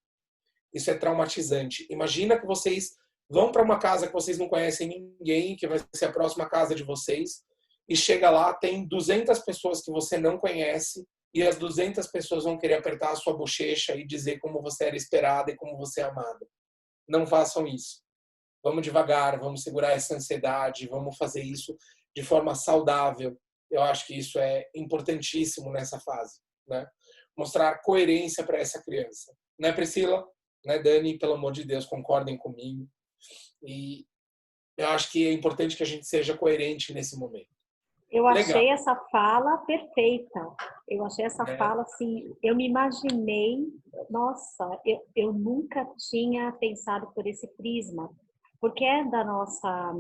Isso é traumatizante. Imagina que vocês vão para uma casa que vocês não conhecem ninguém, que vai ser a próxima casa de vocês, e chega lá, tem 200 pessoas que você não conhece, e as 200 pessoas vão querer apertar a sua bochecha e dizer como você era esperada e como você é amada. Não façam isso. Vamos devagar, vamos segurar essa ansiedade, vamos fazer isso de forma saudável. Eu acho que isso é importantíssimo nessa fase, né? Mostrar coerência para essa criança. Né, Priscila? né, Dani? Pelo amor de Deus, concordem comigo. E eu acho que é importante que a gente seja coerente nesse momento. Eu Legal, achei essa fala perfeita. Eu achei essa né? fala assim, eu me imaginei, nossa, eu nunca tinha pensado por esse prisma, porque é da nossa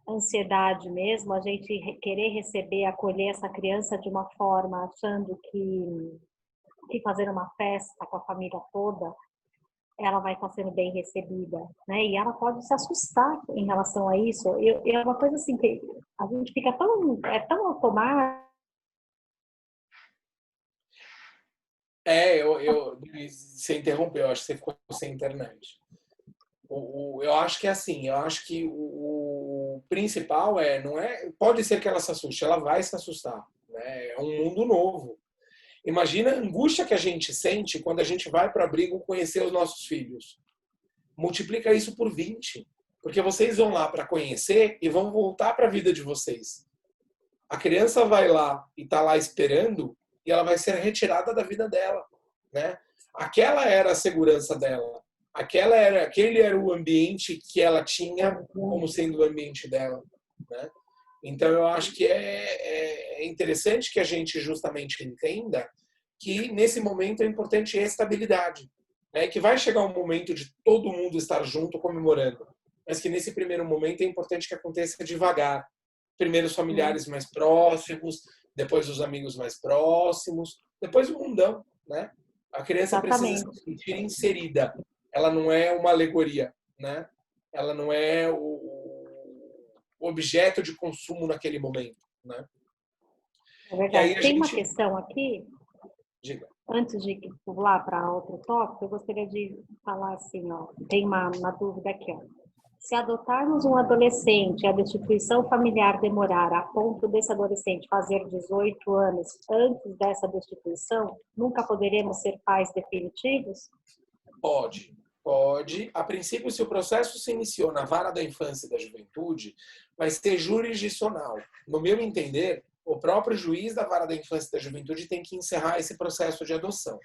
ansiedade mesmo, a gente querer receber, acolher essa criança de uma forma, achando que fazer uma festa com a família toda, ela vai estar sendo bem recebida, né? E ela pode se assustar em relação a isso. É uma coisa assim que a gente fica tão automático. Você interrompeu, acho que você ficou sem internet. Eu acho que é assim, eu acho que o principal não é, pode ser que ela se assuste, ela vai se assustar, né? É um mundo novo. Imagina a angústia que a gente sente quando a gente vai para abrigo conhecer os nossos filhos. Multiplica isso por 20, porque vocês vão lá para conhecer e vão voltar para a vida de vocês. A criança vai lá e está lá esperando e ela vai ser retirada da vida dela, né? Aquela era a segurança dela. Aquele era o ambiente que ela tinha como sendo o ambiente dela, né? Então eu acho que é interessante que a gente justamente entenda que nesse momento é importante a estabilidade, né? Que vai chegar um momento de todo mundo estar junto comemorando, mas que nesse primeiro momento é importante que aconteça devagar. Primeiro os familiares mais próximos, depois os amigos mais próximos, depois o mundão, né? A criança precisa se Exatamente. sentir inserida. Ela não é uma alegoria, né? Ela não é o objeto de consumo naquele momento, né? É E aí verdade. a Tem uma gente questão aqui, diga, antes de pular para outro tópico, eu gostaria de falar assim, ó, tem uma dúvida aqui, ó. Se adotarmos um adolescente e a destituição familiar demorar a ponto desse adolescente fazer 18 anos antes dessa destituição, nunca poderemos ser pais definitivos? pode. A princípio, se o processo se iniciou na vara da infância e da juventude, vai ser jurisdicional. No meu entender, o próprio juiz da vara da infância e da juventude tem que encerrar esse processo de adoção.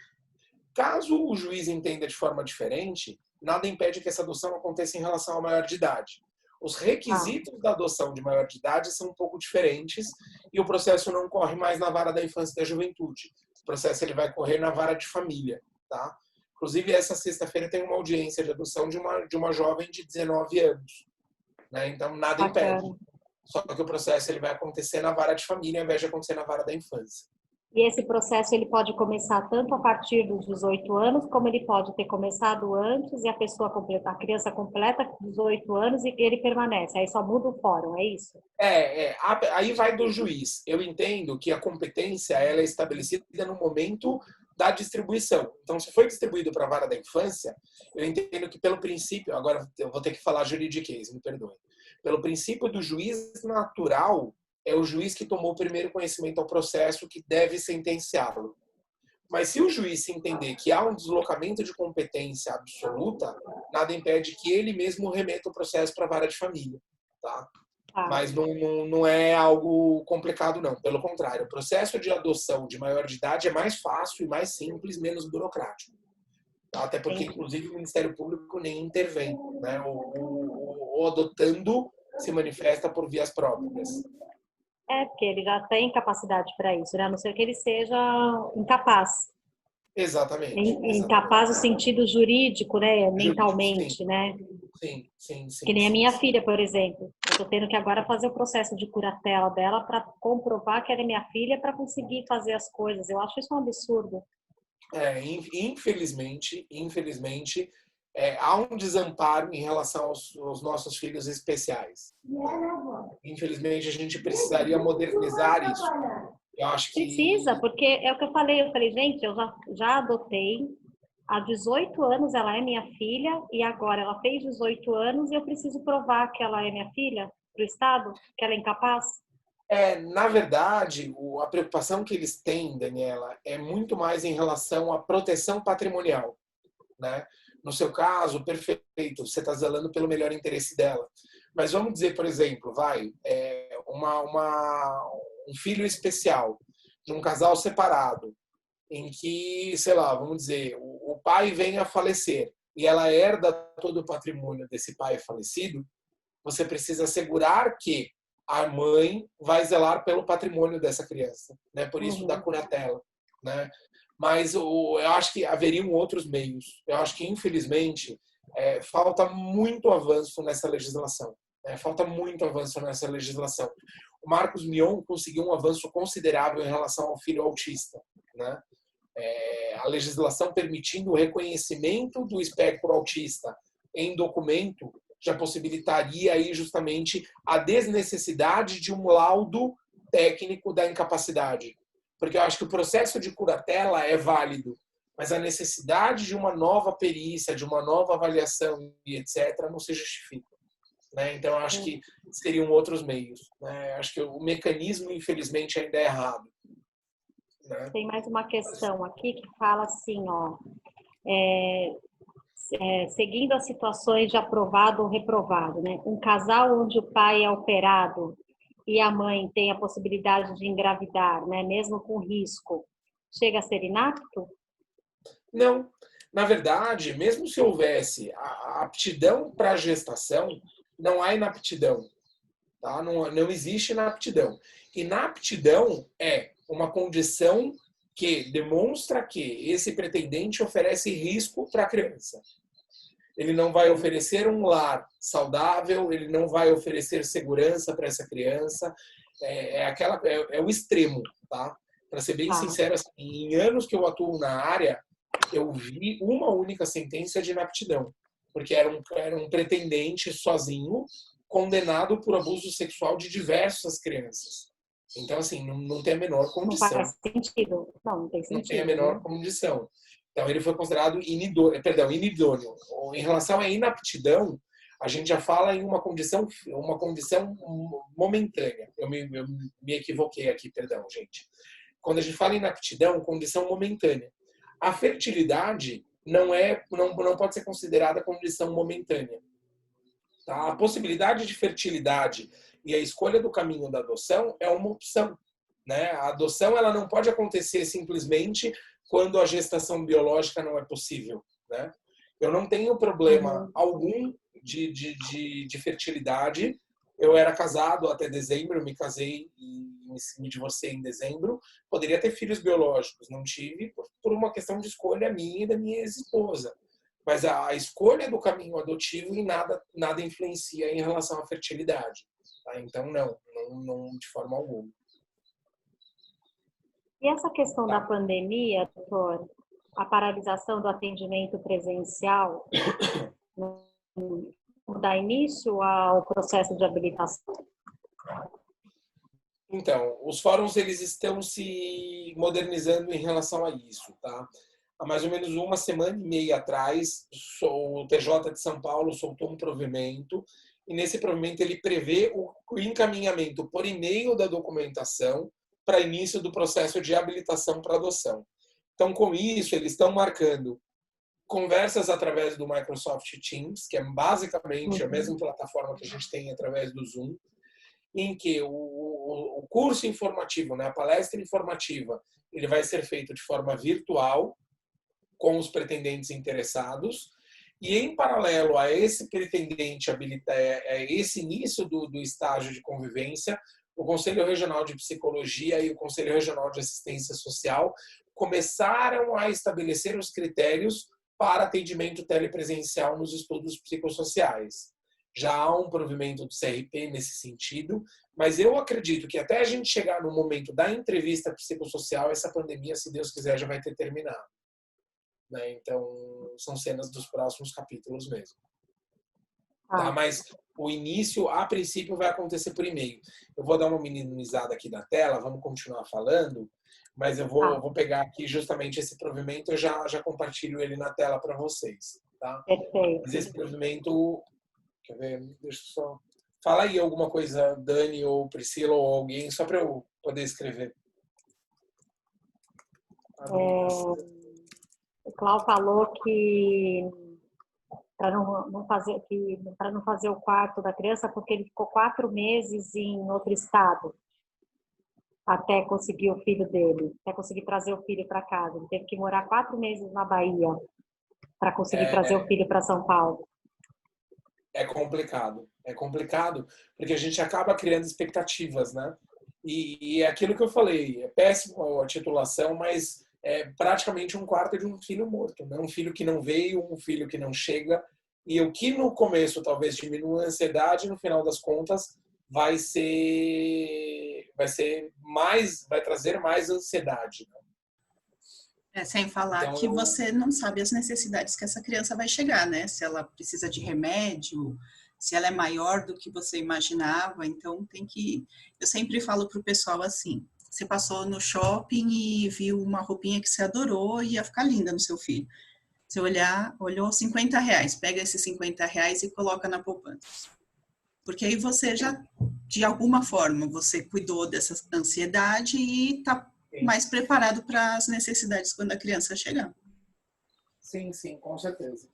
Caso o juiz entenda de forma diferente, nada impede que essa adoção aconteça em relação ao maior de idade. Os Ah, requisitos da adoção de maior de idade são um pouco diferentes e o processo não corre mais na vara da infância e da juventude. O processo ele vai correr na vara de família, tá? Inclusive, essa sexta-feira tem uma audiência de adoção de uma jovem de 19 anos, né? Então, nada impede. bacana. Só que o processo ele vai acontecer na vara de família ao invés de acontecer na vara da infância. E esse processo ele pode começar tanto a partir dos 18 anos, como ele pode ter começado antes e a pessoa completa, a criança completa 18 anos e ele permanece. Aí só muda o fórum, é isso? Aí vai do juiz. Eu entendo que a competência ela é estabelecida no momento da distribuição. Então, se foi distribuído para a vara da infância, eu entendo que pelo princípio, agora eu vou ter que falar juridiquês, me perdoe. Pelo princípio do juiz natural, é o juiz que tomou o primeiro conhecimento ao processo que deve sentenciá-lo. Mas se o juiz se entender que há um deslocamento de competência absoluta, nada impede que ele mesmo remeta o processo para a vara de família, tá? Tá. Mas não é algo complicado, não. Pelo contrário, o processo de adoção de maior de idade é mais fácil e mais simples, menos burocrático. Tá? Até porque, Entendi. inclusive, o Ministério Público nem intervém. Né? O adotando se manifesta por vias próprias. É, porque ele já tem capacidade para isso, né? A não ser que ele seja incapaz. Exatamente, Incapaz no exatamente. sentido jurídico, né? Jurídico, sim, Mentalmente, né? sim, sim, Que sim, nem a sim, minha sim. filha, por exemplo. Eu estou tendo que agora fazer o processo de curatela dela para comprovar que ela é minha filha para conseguir fazer as coisas. Eu acho isso um absurdo. Infelizmente, há um desamparo em relação aos nossos filhos especiais. Infelizmente, a gente precisaria modernizar isso. Eu acho Precisa, que porque é o que eu falei. Eu falei, gente, eu já adotei. Há 18 anos ela é minha filha e agora ela fez 18 anos e eu preciso provar que ela é minha filha para o Estado, que ela é incapaz. na verdade, a preocupação que eles têm, Daniela, é muito mais em relação à proteção patrimonial, né? No seu caso, perfeito, você está zelando pelo melhor interesse dela. Mas vamos dizer, por exemplo, um filho especial de um casal separado, em que, sei lá, vamos dizer, o pai vem a falecer e ela herda todo o patrimônio desse pai falecido, você precisa assegurar que a mãe vai zelar pelo patrimônio dessa criança, né? Por isso da curatela, né? Mas eu acho que haveriam outros meios. Eu acho que, infelizmente, falta muito avanço nessa legislação. Falta muito avanço nessa legislação. O Marcos Mion conseguiu um avanço considerável em relação ao filho autista, né? A legislação permitindo o reconhecimento do espectro autista em documento já possibilitaria aí justamente a desnecessidade de um laudo técnico da incapacidade. Porque eu acho que o processo de curatela é válido, mas a necessidade de uma nova perícia, de uma nova avaliação e etc. não se justifica. Né? Então, eu acho que seriam outros meios. Né? Acho que o mecanismo, infelizmente, ainda é errado. Né? Tem mais uma questão aqui que fala assim, ó, seguindo as situações de aprovado ou reprovado, né? Um casal onde o pai é operado e a mãe tem a possibilidade de engravidar, né? Mesmo com risco, chega a ser inapto? Não. Na verdade, mesmo se houvesse a aptidão para a gestação, não há inaptidão. Tá? Não existe inaptidão. Inaptidão é uma condição que demonstra que esse pretendente oferece risco para a criança. Ele não vai oferecer um lar saudável, ele não vai oferecer segurança para essa criança. É o extremo, tá? Para ser bem sincero, assim, em anos que eu atuo na área, eu vi uma única sentença de inaptidão, porque era um pretendente sozinho condenado por abuso sexual de diversas crianças. Então, assim, não tem a menor condição. Não faz sentido. Não tem sentido. Não tem a menor condição. Então, ele foi considerado inidôneo. Em relação à inaptidão, a gente já fala em uma condição momentânea. Eu me equivoquei aqui, perdão, gente. Quando a gente fala em inaptidão, condição momentânea. A fertilidade não pode ser considerada condição momentânea. Tá? A possibilidade de fertilidade e a escolha do caminho da adoção é uma opção. Né? A adoção ela não pode acontecer simplesmente quando a gestação biológica não é possível. Né? Eu não tenho problema algum de fertilidade. Eu era casado até dezembro, eu me casei e me divorciei em dezembro. Poderia ter filhos biológicos, não tive por uma questão de escolha minha e da minha ex-esposa. Mas a escolha do caminho adotivo em nada influencia em relação à fertilidade. Tá? Então, não de forma alguma. E essa questão da pandemia, doutor, a paralisação do atendimento presencial, dá início ao processo de habilitação? Então, os fóruns eles estão se modernizando em relação a isso, tá? Há mais ou menos uma semana e meia atrás, o TJ de São Paulo soltou um provimento, e nesse provimento ele prevê o encaminhamento por e-mail da documentação para início do processo de habilitação para adoção. Então, com isso, eles estão marcando conversas através do Microsoft Teams, que é basicamente a mesma plataforma que a gente tem através do Zoom, em que o curso informativo, né, a palestra informativa, ele vai ser feito de forma virtual, com os pretendentes interessados, e em paralelo a esse pretendente esse início do estágio de convivência, o Conselho Regional de Psicologia e o Conselho Regional de Assistência Social começaram a estabelecer os critérios para atendimento telepresencial nos estudos psicossociais. Já há um provimento do CRP nesse sentido, mas eu acredito que até a gente chegar no momento da entrevista psicossocial, essa pandemia, se Deus quiser, já vai ter terminado. Né? Então, são cenas dos próximos capítulos mesmo. Tá? Mas o início, a princípio, vai acontecer por e-mail. Eu vou dar uma minimizada aqui da tela, vamos continuar falando, mas eu vou pegar aqui justamente esse provimento, eu já compartilho ele na tela para vocês. Tá? Perfeito. Mas esse provimento, quer ver, deixa eu só... Fala aí alguma coisa, Dani ou Priscila ou alguém, só para eu poder escrever. O Cláudio falou que para não fazer o quarto da criança, porque ele ficou 4 meses em outro estado até conseguir o filho dele, até conseguir trazer o filho para casa. Ele teve que morar 4 meses na Bahia. para conseguir trazer o filho para São Paulo? É complicado porque a gente acaba criando expectativas, né? E é aquilo que eu falei, é péssimo a titulação, mas é praticamente um quarto de um filho morto, né? Um filho que não veio, um filho que não chega. E o que no começo talvez diminua a ansiedade, no final das contas, vai trazer mais ansiedade. Né? Sem falar Então, que você não sabe as necessidades que essa criança vai chegar, né? Se ela precisa de remédio, se ela é maior do que você imaginava, então tem que... Eu sempre falo para o pessoal assim, você passou no shopping e viu uma roupinha que você adorou e ia ficar linda no seu filho. Você olhou R$50, pega esses R$50 e coloca na poupança. Porque aí você já, de alguma forma, você cuidou dessa ansiedade e está mais preparado para as necessidades quando a criança chegar. Sim, com certeza.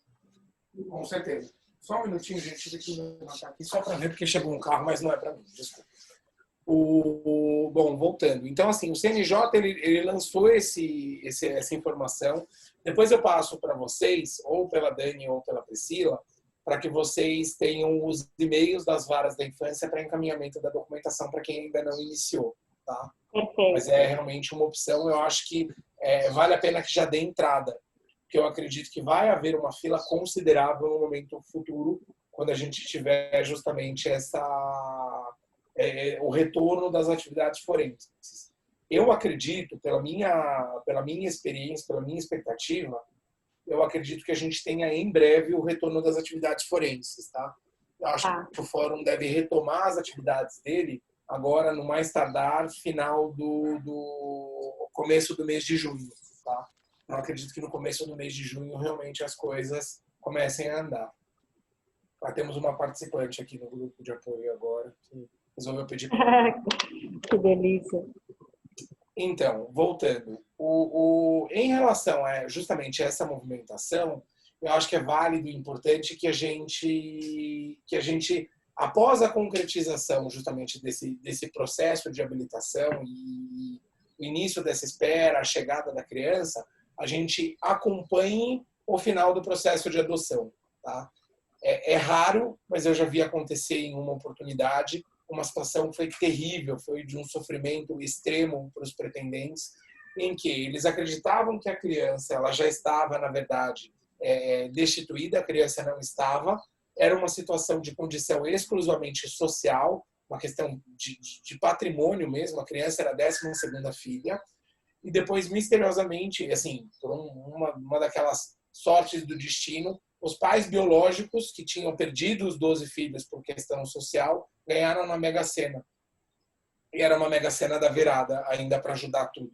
Com certeza. Só um minutinho, gente, deixa eu levantar aqui só para ver, porque chegou um carro, mas não é para mim, desculpa. Bom, voltando. Então, assim, o CNJ, ele lançou essa informação. Depois eu passo para vocês, ou pela Dani ou pela Priscila, para que vocês tenham os e-mails das varas da infância para encaminhamento da documentação para quem ainda não iniciou, tá? Perfeito. Mas é realmente uma opção. Eu acho que vale a pena que já dê entrada, porque eu acredito que vai haver uma fila considerável no momento futuro, quando a gente tiver justamente o retorno das atividades forenses. Eu acredito, pela minha experiência, pela minha expectativa, eu acredito que a gente tenha em breve o retorno das atividades forenses, tá? Eu acho que o fórum deve retomar as atividades dele agora, no mais tardar, final do começo do mês de junho, tá? Eu acredito que no começo do mês de junho realmente as coisas comecem a andar. Temos uma participante aqui no grupo de apoio agora que resolveu pedir. Que delícia. Então, voltando, em relação a justamente essa movimentação, eu acho que é válido e importante que a gente, após a concretização justamente desse processo de habilitação e o início dessa espera, a chegada da criança, a gente acompanhe o final do processo de adoção, tá? É raro, mas eu já vi acontecer em uma oportunidade, uma situação que foi terrível, foi de um sofrimento extremo para os pretendentes, em que eles acreditavam que a criança ela já estava, na verdade, destituída, a criança não estava, era uma situação de condição exclusivamente social, uma questão de patrimônio mesmo, a criança era a 12ª filha, e depois, misteriosamente, assim, por uma daquelas sortes do destino, os pais biológicos, que tinham perdido os 12 filhos por questão social, ganharam na Mega Sena. E era uma Mega Sena da virada, ainda para ajudar tudo.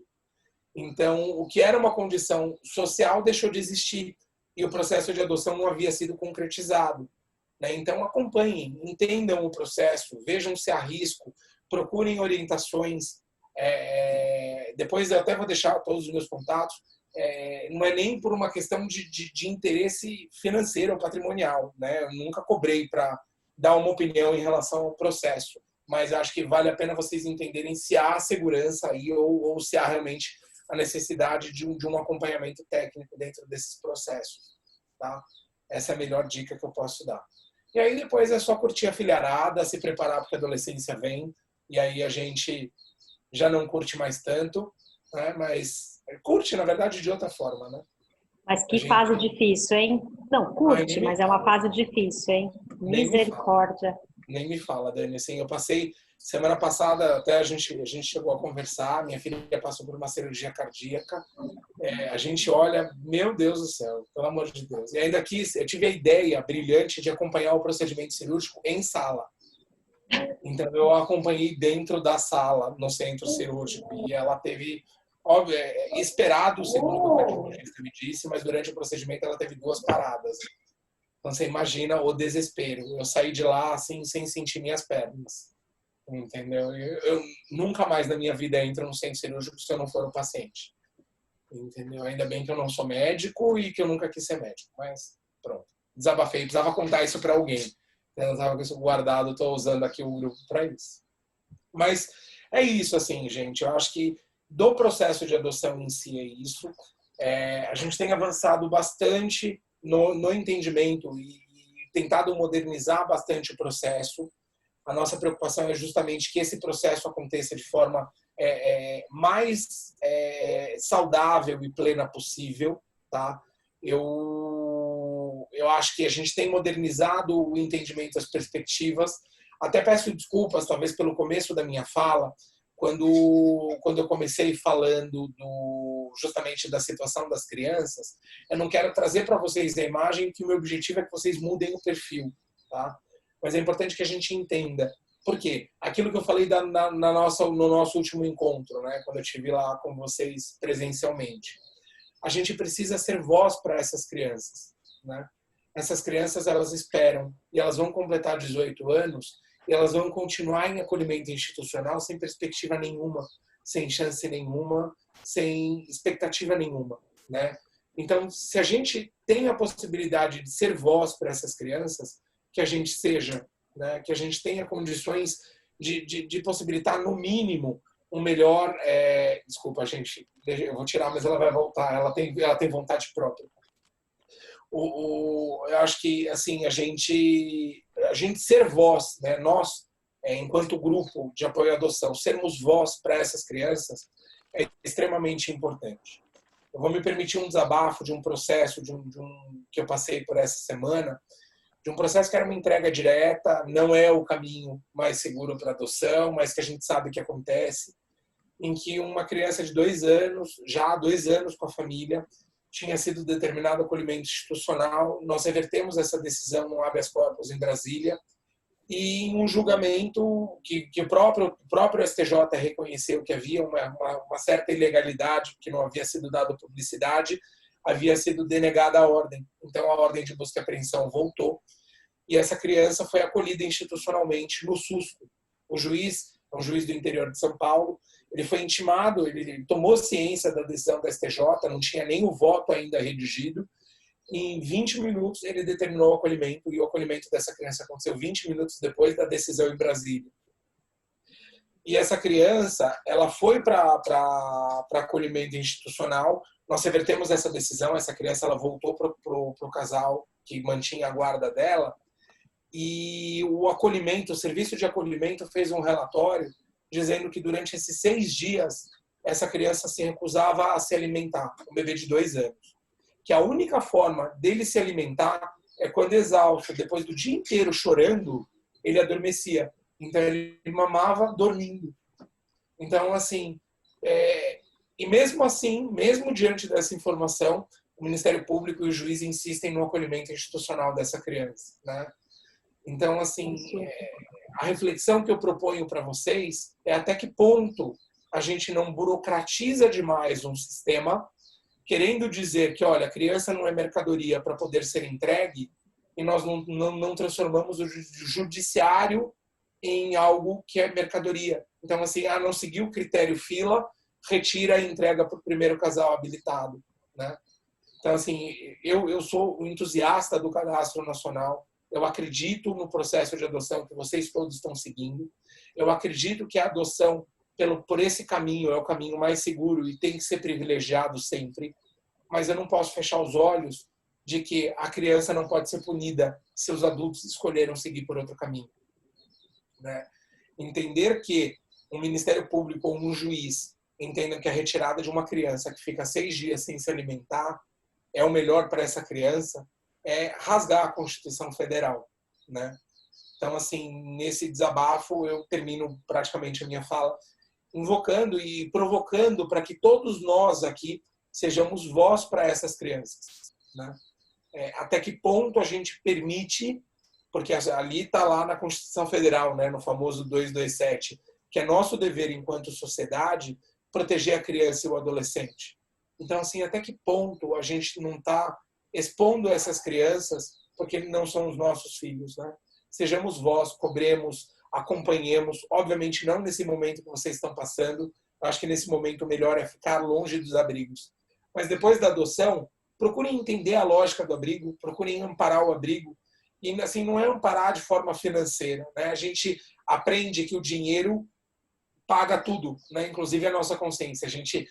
Então, o que era uma condição social deixou de existir. E o processo de adoção não havia sido concretizado. Né? Então, acompanhem, entendam o processo, vejam se há risco, procurem orientações. Depois eu até vou deixar todos os meus contatos. Não é nem por uma questão de interesse financeiro ou patrimonial, né? Eu nunca cobrei para dar uma opinião em relação ao processo, mas acho que vale a pena vocês entenderem se há segurança aí ou se há realmente a necessidade de um acompanhamento técnico dentro desses processos, tá? Essa é a melhor dica que eu posso dar. E aí depois é só curtir a filharada, se preparar porque a adolescência vem, e aí a gente já não curte mais tanto, né? Mas curte, na verdade, de outra forma, né? Mas que fase difícil, hein? Não, curte, mas é uma fase difícil, hein? Misericórdia. Nem me fala, Dani. Assim, eu passei, semana passada, até a gente chegou a conversar, minha filha passou por uma cirurgia cardíaca. A gente olha, meu Deus do céu, pelo amor de Deus. E ainda eu tive a ideia brilhante de acompanhar o procedimento cirúrgico em sala. Então, eu acompanhei dentro da sala, no centro cirúrgico, e ela teve... Óbvio, esperado, segundo o que o cardiologista me disse, mas durante o procedimento ela teve 2 paradas. Então você imagina o desespero. Eu saí de lá assim, sem sentir minhas pernas. Entendeu? Eu nunca mais na minha vida entro no centro cirúrgico se eu não for o paciente. Entendeu? Ainda bem que eu não sou médico e que eu nunca quis ser médico. Mas pronto. Desabafei. Precisava contar isso para alguém. Eu estava com isso guardado, estou usando aqui o grupo para isso. Mas é isso, assim, gente. Eu acho que do processo de adoção em si é isso. A gente tem avançado bastante no entendimento e tentado modernizar bastante o processo. A nossa preocupação é justamente que esse processo aconteça de forma mais saudável e plena possível, tá? Eu acho que a gente tem modernizado o entendimento, as perspectivas. Até peço desculpas, talvez, pelo começo da minha fala, quando eu comecei falando justamente da situação das crianças. Eu não quero trazer para vocês a imagem que o meu objetivo é que vocês mudem o perfil, tá? Mas é importante que a gente entenda. Por quê? Aquilo que eu falei no nosso último encontro, né? Quando eu estive lá com vocês presencialmente. A gente precisa ser voz para essas crianças, né? Essas crianças, elas esperam e elas vão completar 18 anos e elas vão continuar em acolhimento institucional sem perspectiva nenhuma, sem chance nenhuma, sem expectativa nenhuma, né? Então, se a gente tem a possibilidade de ser voz para essas crianças, que a gente seja, né? Que a gente tenha condições de possibilitar, no mínimo, um melhor... Desculpa, gente, eu vou tirar, mas ela vai voltar. Ela tem vontade própria. Eu acho que assim a gente ser voz, né? Nós, enquanto grupo de apoio à adoção, sermos voz para essas crianças é extremamente importante. Eu vou me permitir um desabafo de um processo que eu passei por essa semana, de um processo que era uma entrega direta, não é o caminho mais seguro para adoção, mas que a gente sabe que acontece, em que uma criança de 2 anos, já há 2 anos com a família, tinha sido determinado acolhimento institucional. Nós revertemos essa decisão no habeas corpus em Brasília e em um julgamento que o próprio STJ reconheceu que havia uma certa ilegalidade, que não havia sido dada publicidade, havia sido denegada a ordem. Então a ordem de busca e apreensão voltou e essa criança foi acolhida institucionalmente no SUSCO. O juiz, é um juiz do interior de São Paulo, ele foi intimado, ele tomou ciência da decisão da STJ, não tinha nem o voto ainda redigido. Em 20 minutos ele determinou o acolhimento e o acolhimento dessa criança aconteceu 20 minutos depois da decisão em Brasília. E essa criança, ela foi para acolhimento institucional. Nós revertemos essa decisão, essa criança ela voltou para o casal que mantinha a guarda dela. E o acolhimento, o serviço de acolhimento fez um relatório dizendo que durante esses 6 dias essa criança se recusava a se alimentar, um bebê de 2 anos. Que a única forma dele se alimentar é quando exausto, depois do dia inteiro chorando, ele adormecia. Então ele mamava dormindo. Então, assim, e mesmo assim, mesmo diante dessa informação, o Ministério Público e o juiz insistem no acolhimento institucional dessa criança, né? Então, assim, a reflexão que eu proponho para vocês é até que ponto a gente não burocratiza demais um sistema, querendo dizer que, olha, a criança não é mercadoria para poder ser entregue, e nós não transformamos o judiciário em algo que é mercadoria. Então, assim, não seguiu o critério fila, retira e entrega para o primeiro casal habilitado, né? Então, assim, eu sou um entusiasta do Cadastro Nacional. Eu acredito no processo de adoção que vocês todos estão seguindo. Eu acredito que a adoção por esse caminho é o caminho mais seguro e tem que ser privilegiado sempre. Mas eu não posso fechar os olhos de que a criança não pode ser punida se os adultos escolheram seguir por outro caminho, né? Entender que um Ministério Público ou um juiz entendam que a retirada de uma criança que fica 6 dias sem se alimentar é o melhor para essa criança, é rasgar a Constituição Federal, né? Então, assim, nesse desabafo, eu termino praticamente a minha fala invocando e provocando para que todos nós aqui sejamos voz para essas crianças, né? Até que ponto a gente permite, porque ali está lá na Constituição Federal, né, no famoso 227, que é nosso dever enquanto sociedade proteger a criança e o adolescente. Então, assim, até que ponto a gente não está expondo essas crianças porque não são os nossos filhos, né? Sejamos voz, cobremos, acompanhemos, obviamente não nesse momento que vocês estão passando, eu acho que nesse momento o melhor é ficar longe dos abrigos. Mas depois da adoção, procurem entender a lógica do abrigo, procurem amparar o abrigo, e assim, não é amparar de forma financeira, né? A gente aprende que o dinheiro paga tudo, né? Inclusive a nossa consciência. A gente,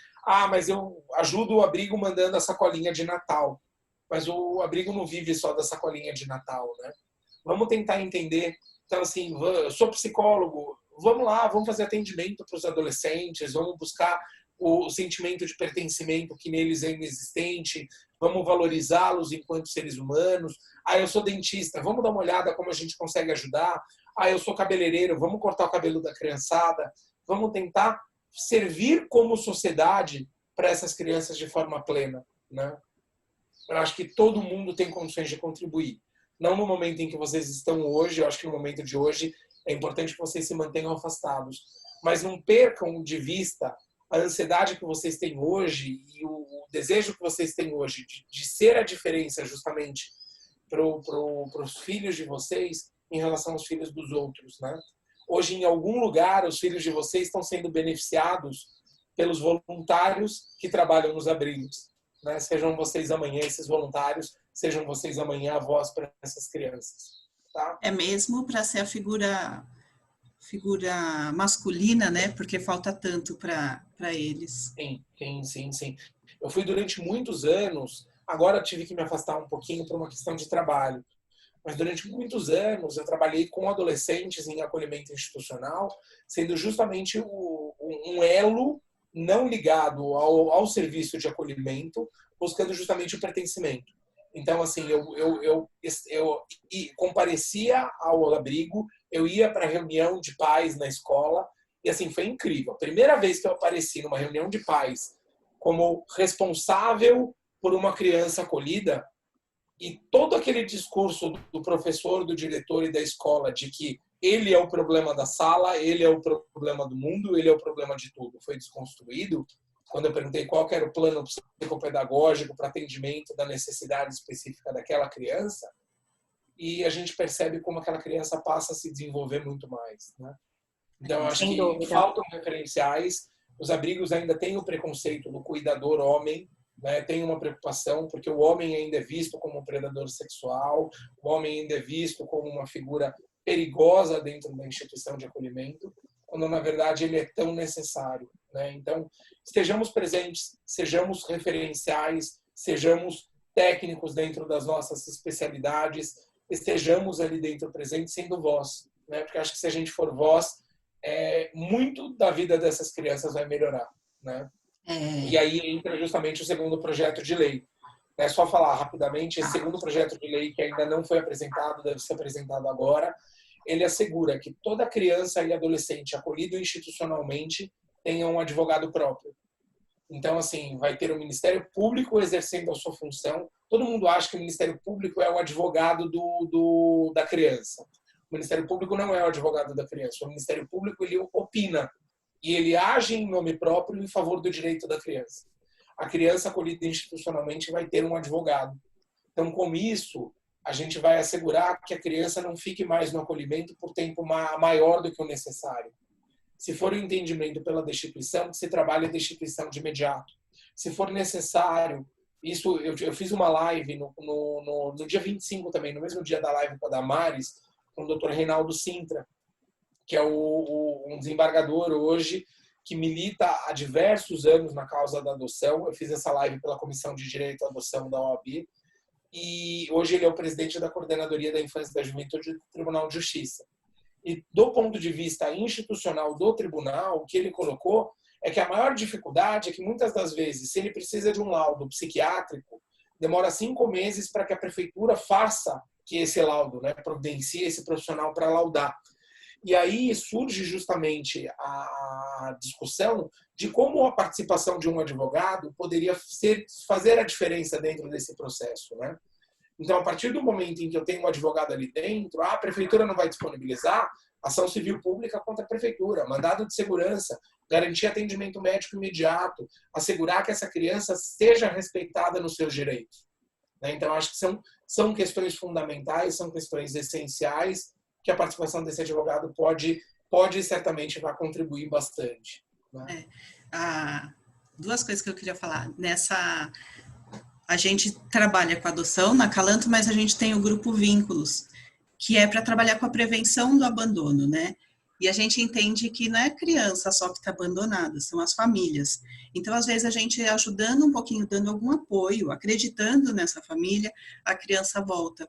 mas eu ajudo o abrigo mandando a sacolinha de Natal. mas o abrigo não vive só da sacolinha de Natal, né? Vamos tentar entender. Então, assim, eu sou psicólogo, vamos lá, vamos fazer atendimento para os adolescentes, vamos buscar o sentimento de pertencimento que neles é inexistente, vamos valorizá-los enquanto seres humanos. Eu sou dentista, vamos dar uma olhada como a gente consegue ajudar. Eu sou cabeleireiro, vamos cortar o cabelo da criançada. Vamos tentar servir como sociedade para essas crianças de forma plena, né? Eu acho que todo mundo tem condições de contribuir. Não no momento em que vocês estão hoje, eu acho que no momento de hoje é importante que vocês se mantenham afastados, mas não percam de vista a ansiedade que vocês têm hoje e o desejo que vocês têm hoje de ser a diferença justamente para os filhos de vocês em relação aos filhos dos outros, né? Hoje, em algum lugar, os filhos de vocês estão sendo beneficiados pelos voluntários que trabalham nos abrigos, né? Sejam vocês amanhã esses voluntários, sejam vocês amanhã a voz para essas crianças, tá? É mesmo para ser a figura masculina, né? Porque falta tanto para eles. Sim. Eu fui durante muitos anos, agora tive que me afastar um pouquinho por uma questão de trabalho, mas durante muitos anos eu trabalhei com adolescentes em acolhimento institucional, sendo justamente um elo não ligado ao serviço de acolhimento, buscando justamente o pertencimento. Então, assim, eu comparecia ao abrigo, eu ia para a reunião de pais na escola, e assim, foi incrível. A primeira vez que eu apareci numa reunião de pais como responsável por uma criança acolhida, e todo aquele discurso do professor, do diretor e da escola de que ele é o problema da sala, ele é o problema do mundo, ele é o problema de tudo, foi desconstruído. Quando eu perguntei qual era o plano psicopedagógico para atendimento da necessidade específica daquela criança, e a gente percebe como aquela criança passa a se desenvolver muito mais, né? Então, eu acho que faltam referenciais. Os abrigos ainda têm o preconceito do cuidador homem, né? Tem uma preocupação, porque o homem ainda é visto como um predador sexual, o homem ainda é visto como uma figura perigosa dentro da instituição de acolhimento, quando, na verdade, ele é tão necessário, né? Então, estejamos presentes, sejamos referenciais, sejamos técnicos dentro das nossas especialidades, estejamos ali dentro presentes sendo voz, né? Porque acho que se a gente for voz, muito da vida dessas crianças vai melhorar, né? E aí entra justamente o segundo projeto de lei. É só falar rapidamente, esse segundo projeto de lei que ainda não foi apresentado, deve ser apresentado agora, ele assegura que toda criança e adolescente acolhido institucionalmente tenha um advogado próprio. Então, assim, vai ter o Ministério Público exercendo a sua função. Todo mundo acha que o Ministério Público é o advogado da criança. O Ministério Público não é o advogado da criança. O Ministério Público, ele opina e ele age em nome próprio em favor do direito da criança. A criança acolhida institucionalmente vai ter um advogado. Então, com isso, a gente vai assegurar que a criança não fique mais no acolhimento por tempo maior do que o necessário. Se for o entendimento pela destituição, que se trabalhe a destituição de imediato. Se for necessário, isso eu fiz uma live no dia 25 também, no mesmo dia da live com a Damares, com o Dr. Reinaldo Sintra, que é um desembargador hoje que milita há diversos anos na causa da adoção. Eu fiz essa live pela Comissão de Direito à Adoção da OAB. E hoje ele é o presidente da Coordenadoria da Infância e da Juventude do Tribunal de Justiça. E do ponto de vista institucional do tribunal, o que ele colocou é que a maior dificuldade é que muitas das vezes, se ele precisa de um laudo psiquiátrico, demora 5 meses para que a prefeitura faça que esse laudo, né, providencie esse profissional para laudar. E aí surge justamente a discussão de como a participação de um advogado poderia fazer a diferença dentro desse processo, né? Então, a partir do momento em que eu tenho um advogado ali dentro, a prefeitura não vai disponibilizar ação civil pública contra a prefeitura, mandado de segurança, garantir atendimento médico imediato, assegurar que essa criança seja respeitada nos seus direitos, né? Então, acho que são questões fundamentais, são questões essenciais que a participação desse advogado pode certamente vai contribuir bastante, né? Duas coisas que eu queria falar. A gente trabalha com adoção na Calanto, mas a gente tem o grupo Vínculos, que é para trabalhar com a prevenção do abandono, né? E a gente entende que não é a criança só que está abandonada, são as famílias. Então, às vezes, a gente ajudando um pouquinho, dando algum apoio, acreditando nessa família, a criança volta,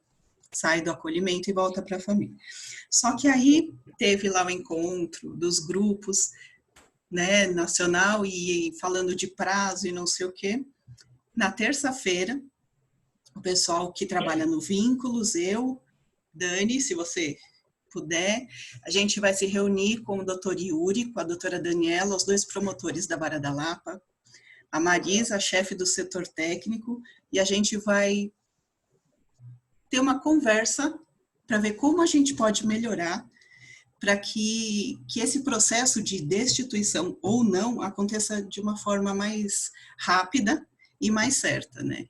sai do acolhimento e volta para a família. Só que aí teve lá o encontro dos grupos, né, nacional, e falando de prazo e não sei o quê. Na terça-feira, o pessoal que trabalha no Vínculos, eu, Dani, se você puder, a gente vai se reunir com o doutor Yuri, com a doutora Daniela, os 2 promotores da Vara da Lapa, a Marisa, a chefe do setor técnico, e a gente vai ter uma conversa para ver como a gente pode melhorar para que esse processo de destituição ou não aconteça de uma forma mais rápida e mais certa, né?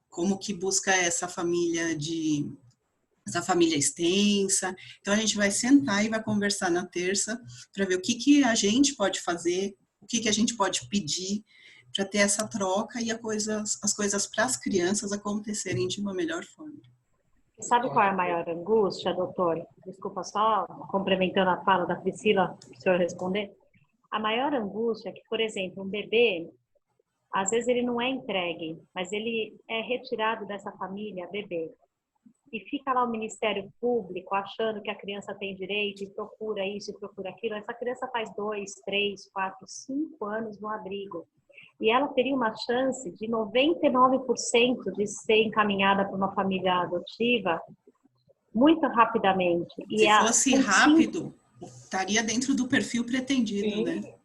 Como que busca essa família extensa. Então, a gente vai sentar e vai conversar na terça para ver o que a gente pode fazer, o que a gente pode pedir para ter essa troca e as coisas para as crianças acontecerem de uma melhor forma. Sabe qual é a maior angústia, doutor? Desculpa, só complementando a fala da Priscila, para o senhor responder. A maior angústia é que, por exemplo, um bebê, às vezes ele não é entregue, mas ele é retirado dessa família, bebê. E fica lá o Ministério Público achando que a criança tem direito e procura isso e procura aquilo. Essa criança faz 2, 3, 4, 5 anos no abrigo. E ela teria uma chance de 99% de ser encaminhada para uma família adotiva muito rapidamente. Se fosse rápido, estaria dentro do perfil pretendido, sim, né?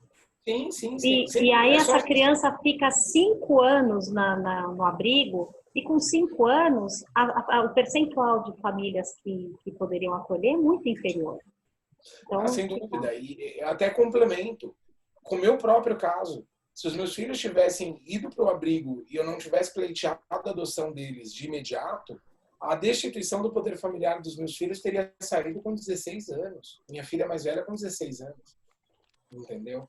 Sim. E aí essa criança fica 5 anos no abrigo, e com 5 anos, o percentual de famílias que poderiam acolher é muito inferior. Então, sem dúvida. E até complemento, com o meu próprio caso, se os meus filhos tivessem ido para o abrigo e eu não tivesse pleiteado a adoção deles de imediato, a destituição do poder familiar dos meus filhos teria saído com 16 anos. Minha filha mais velha com 16 anos. Entendeu?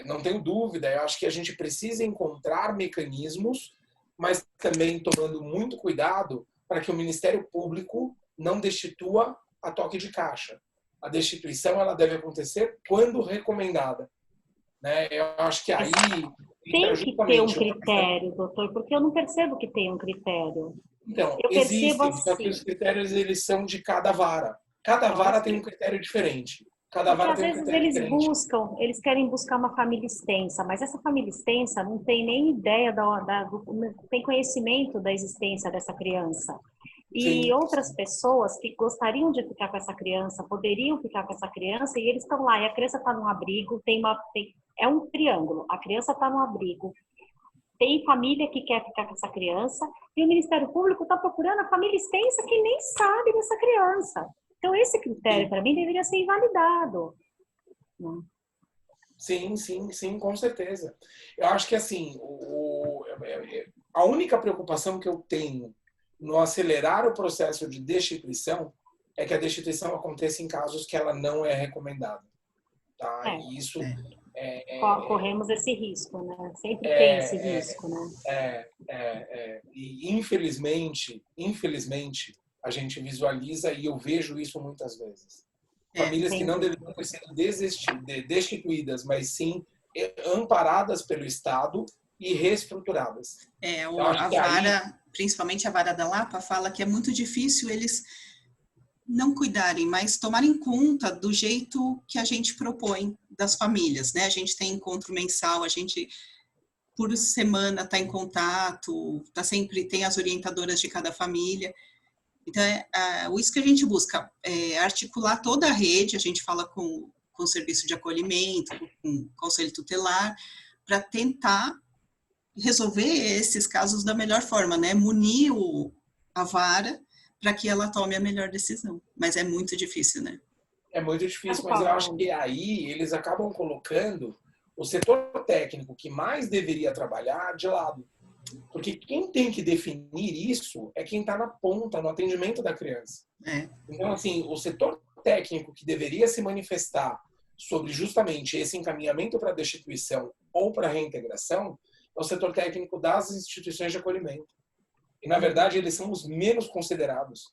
Não tenho dúvida, eu acho que a gente precisa encontrar mecanismos, mas também tomando muito cuidado para que o Ministério Público não destitua a toque de caixa. A destituição ela deve acontecer quando recomendada. Né? Eu acho que aí tem que ter um critério, doutor, porque eu não percebo que tem um critério. Então, eu existem, assim, só que os critérios eles são de cada vara. Cada vara tem um critério diferente. Cada vara às tem um vezes critério eles querem buscar uma família extensa, mas essa família extensa não tem nem ideia, não tem conhecimento da existência dessa criança. E outras pessoas que gostariam de ficar com essa criança, poderiam ficar com essa criança, e eles estão lá, e a criança está num abrigo, é um triângulo, a criança está no abrigo, tem família que quer ficar com essa criança, e o Ministério Público está procurando a família extensa que nem sabe dessa criança. Então, esse critério, para mim, deveria ser invalidado. Sim, com certeza. Eu acho que, assim, a única preocupação que eu tenho no acelerar o processo de destituição é que a destituição aconteça em casos que ela não é recomendada. Tá? E isso corremos esse risco, né? Sempre tem esse risco, né? E infelizmente, a gente visualiza e eu vejo isso muitas vezes. Famílias que não deveriam ter sido destituídas, mas sim amparadas pelo Estado e reestruturadas. A vara, principalmente a Vara da Lapa, fala que é muito difícil eles não cuidarem, mas tomarem conta do jeito que a gente propõe das famílias, né? A gente tem encontro mensal, a gente por semana está em contato, sempre tem as orientadoras de cada família. Então, isso que a gente busca é articular toda a rede, a gente fala com o serviço de acolhimento, com o conselho tutelar, para tentar resolver esses casos da melhor forma, né? Munir a vara para que ela tome a melhor decisão. Mas é muito difícil, né? É muito difícil, mas eu acho que aí eles acabam colocando o setor técnico que mais deveria trabalhar de lado. Porque quem tem que definir isso é quem está na ponta, no atendimento da criança. Então, assim, o setor técnico que deveria se manifestar sobre justamente esse encaminhamento para a destituição ou para a reintegração é o setor técnico das instituições de acolhimento. E, na verdade, eles são os menos considerados,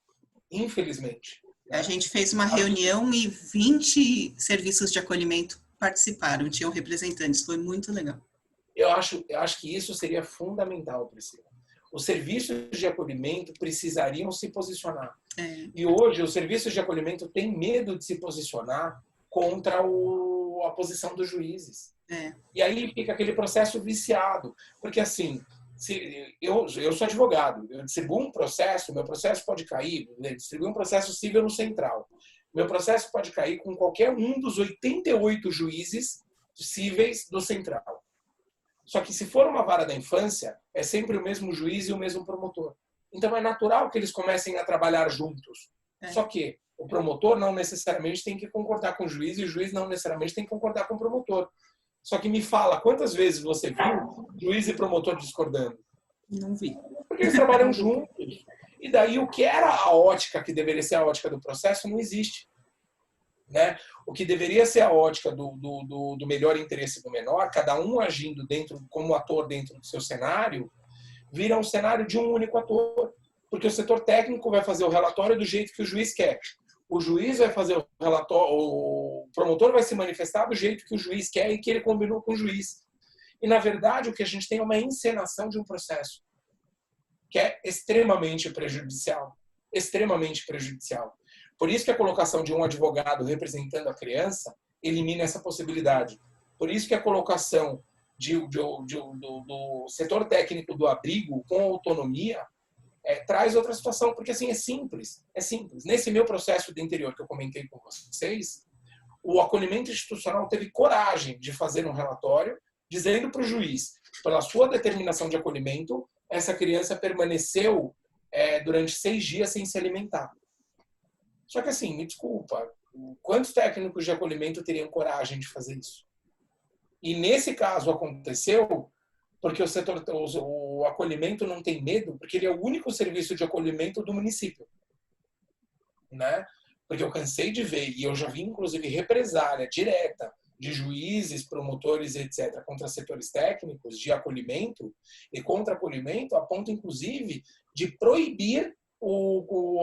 infelizmente. A gente fez uma reunião e 20 serviços de acolhimento participaram, tinham representantes, foi muito legal. Eu acho que isso seria fundamental, Priscila. Os serviços de acolhimento precisariam se posicionar. E hoje os serviços de acolhimento têm medo de se posicionar contra a posição dos juízes. E aí fica aquele processo viciado. Porque assim, eu sou advogado, eu distribuo um processo, meu processo pode cair, eu distribuo um processo civil no central. Meu processo pode cair com qualquer um dos 88 juízes cíveis do central. Só que se for uma vara da infância, é sempre o mesmo juiz e o mesmo promotor. Então é natural que eles comecem a trabalhar juntos. Só que o promotor não necessariamente tem que concordar com o juiz e o juiz não necessariamente tem que concordar com o promotor. Só que me fala, quantas vezes você viu juiz e promotor discordando? Não vi. Porque eles trabalham juntos. E daí o que era a ótica, que deveria ser a ótica do processo, não existe. Né? O que deveria ser a ótica do melhor interesse do menor, cada um agindo como ator dentro do seu cenário, vira um cenário de um único ator. Porque o setor técnico vai fazer o relatório do jeito que o juiz quer. O juiz vai fazer o relatório, o promotor vai se manifestar do jeito que o juiz quer e que ele combinou com o juiz. E, na verdade, o que a gente tem é uma encenação de um processo que é extremamente prejudicial. Extremamente prejudicial. Por isso que a colocação de um advogado representando a criança elimina essa possibilidade. Por isso que a colocação do setor técnico do abrigo com autonomia traz outra situação, porque assim é simples. Nesse meu processo de interior que eu comentei com vocês, o acolhimento institucional teve coragem de fazer um relatório dizendo para o juiz, pela sua determinação de acolhimento, essa criança permaneceu durante 6 dias sem se alimentar. Só que assim, me desculpa, quantos técnicos de acolhimento teriam coragem de fazer isso? E nesse caso aconteceu porque o acolhimento não tem medo, porque ele é o único serviço de acolhimento do município. Né? Porque eu cansei de ver, e eu já vi inclusive represália direta de juízes, promotores, etc., contra setores técnicos de acolhimento e contra acolhimento, a ponto inclusive de proibir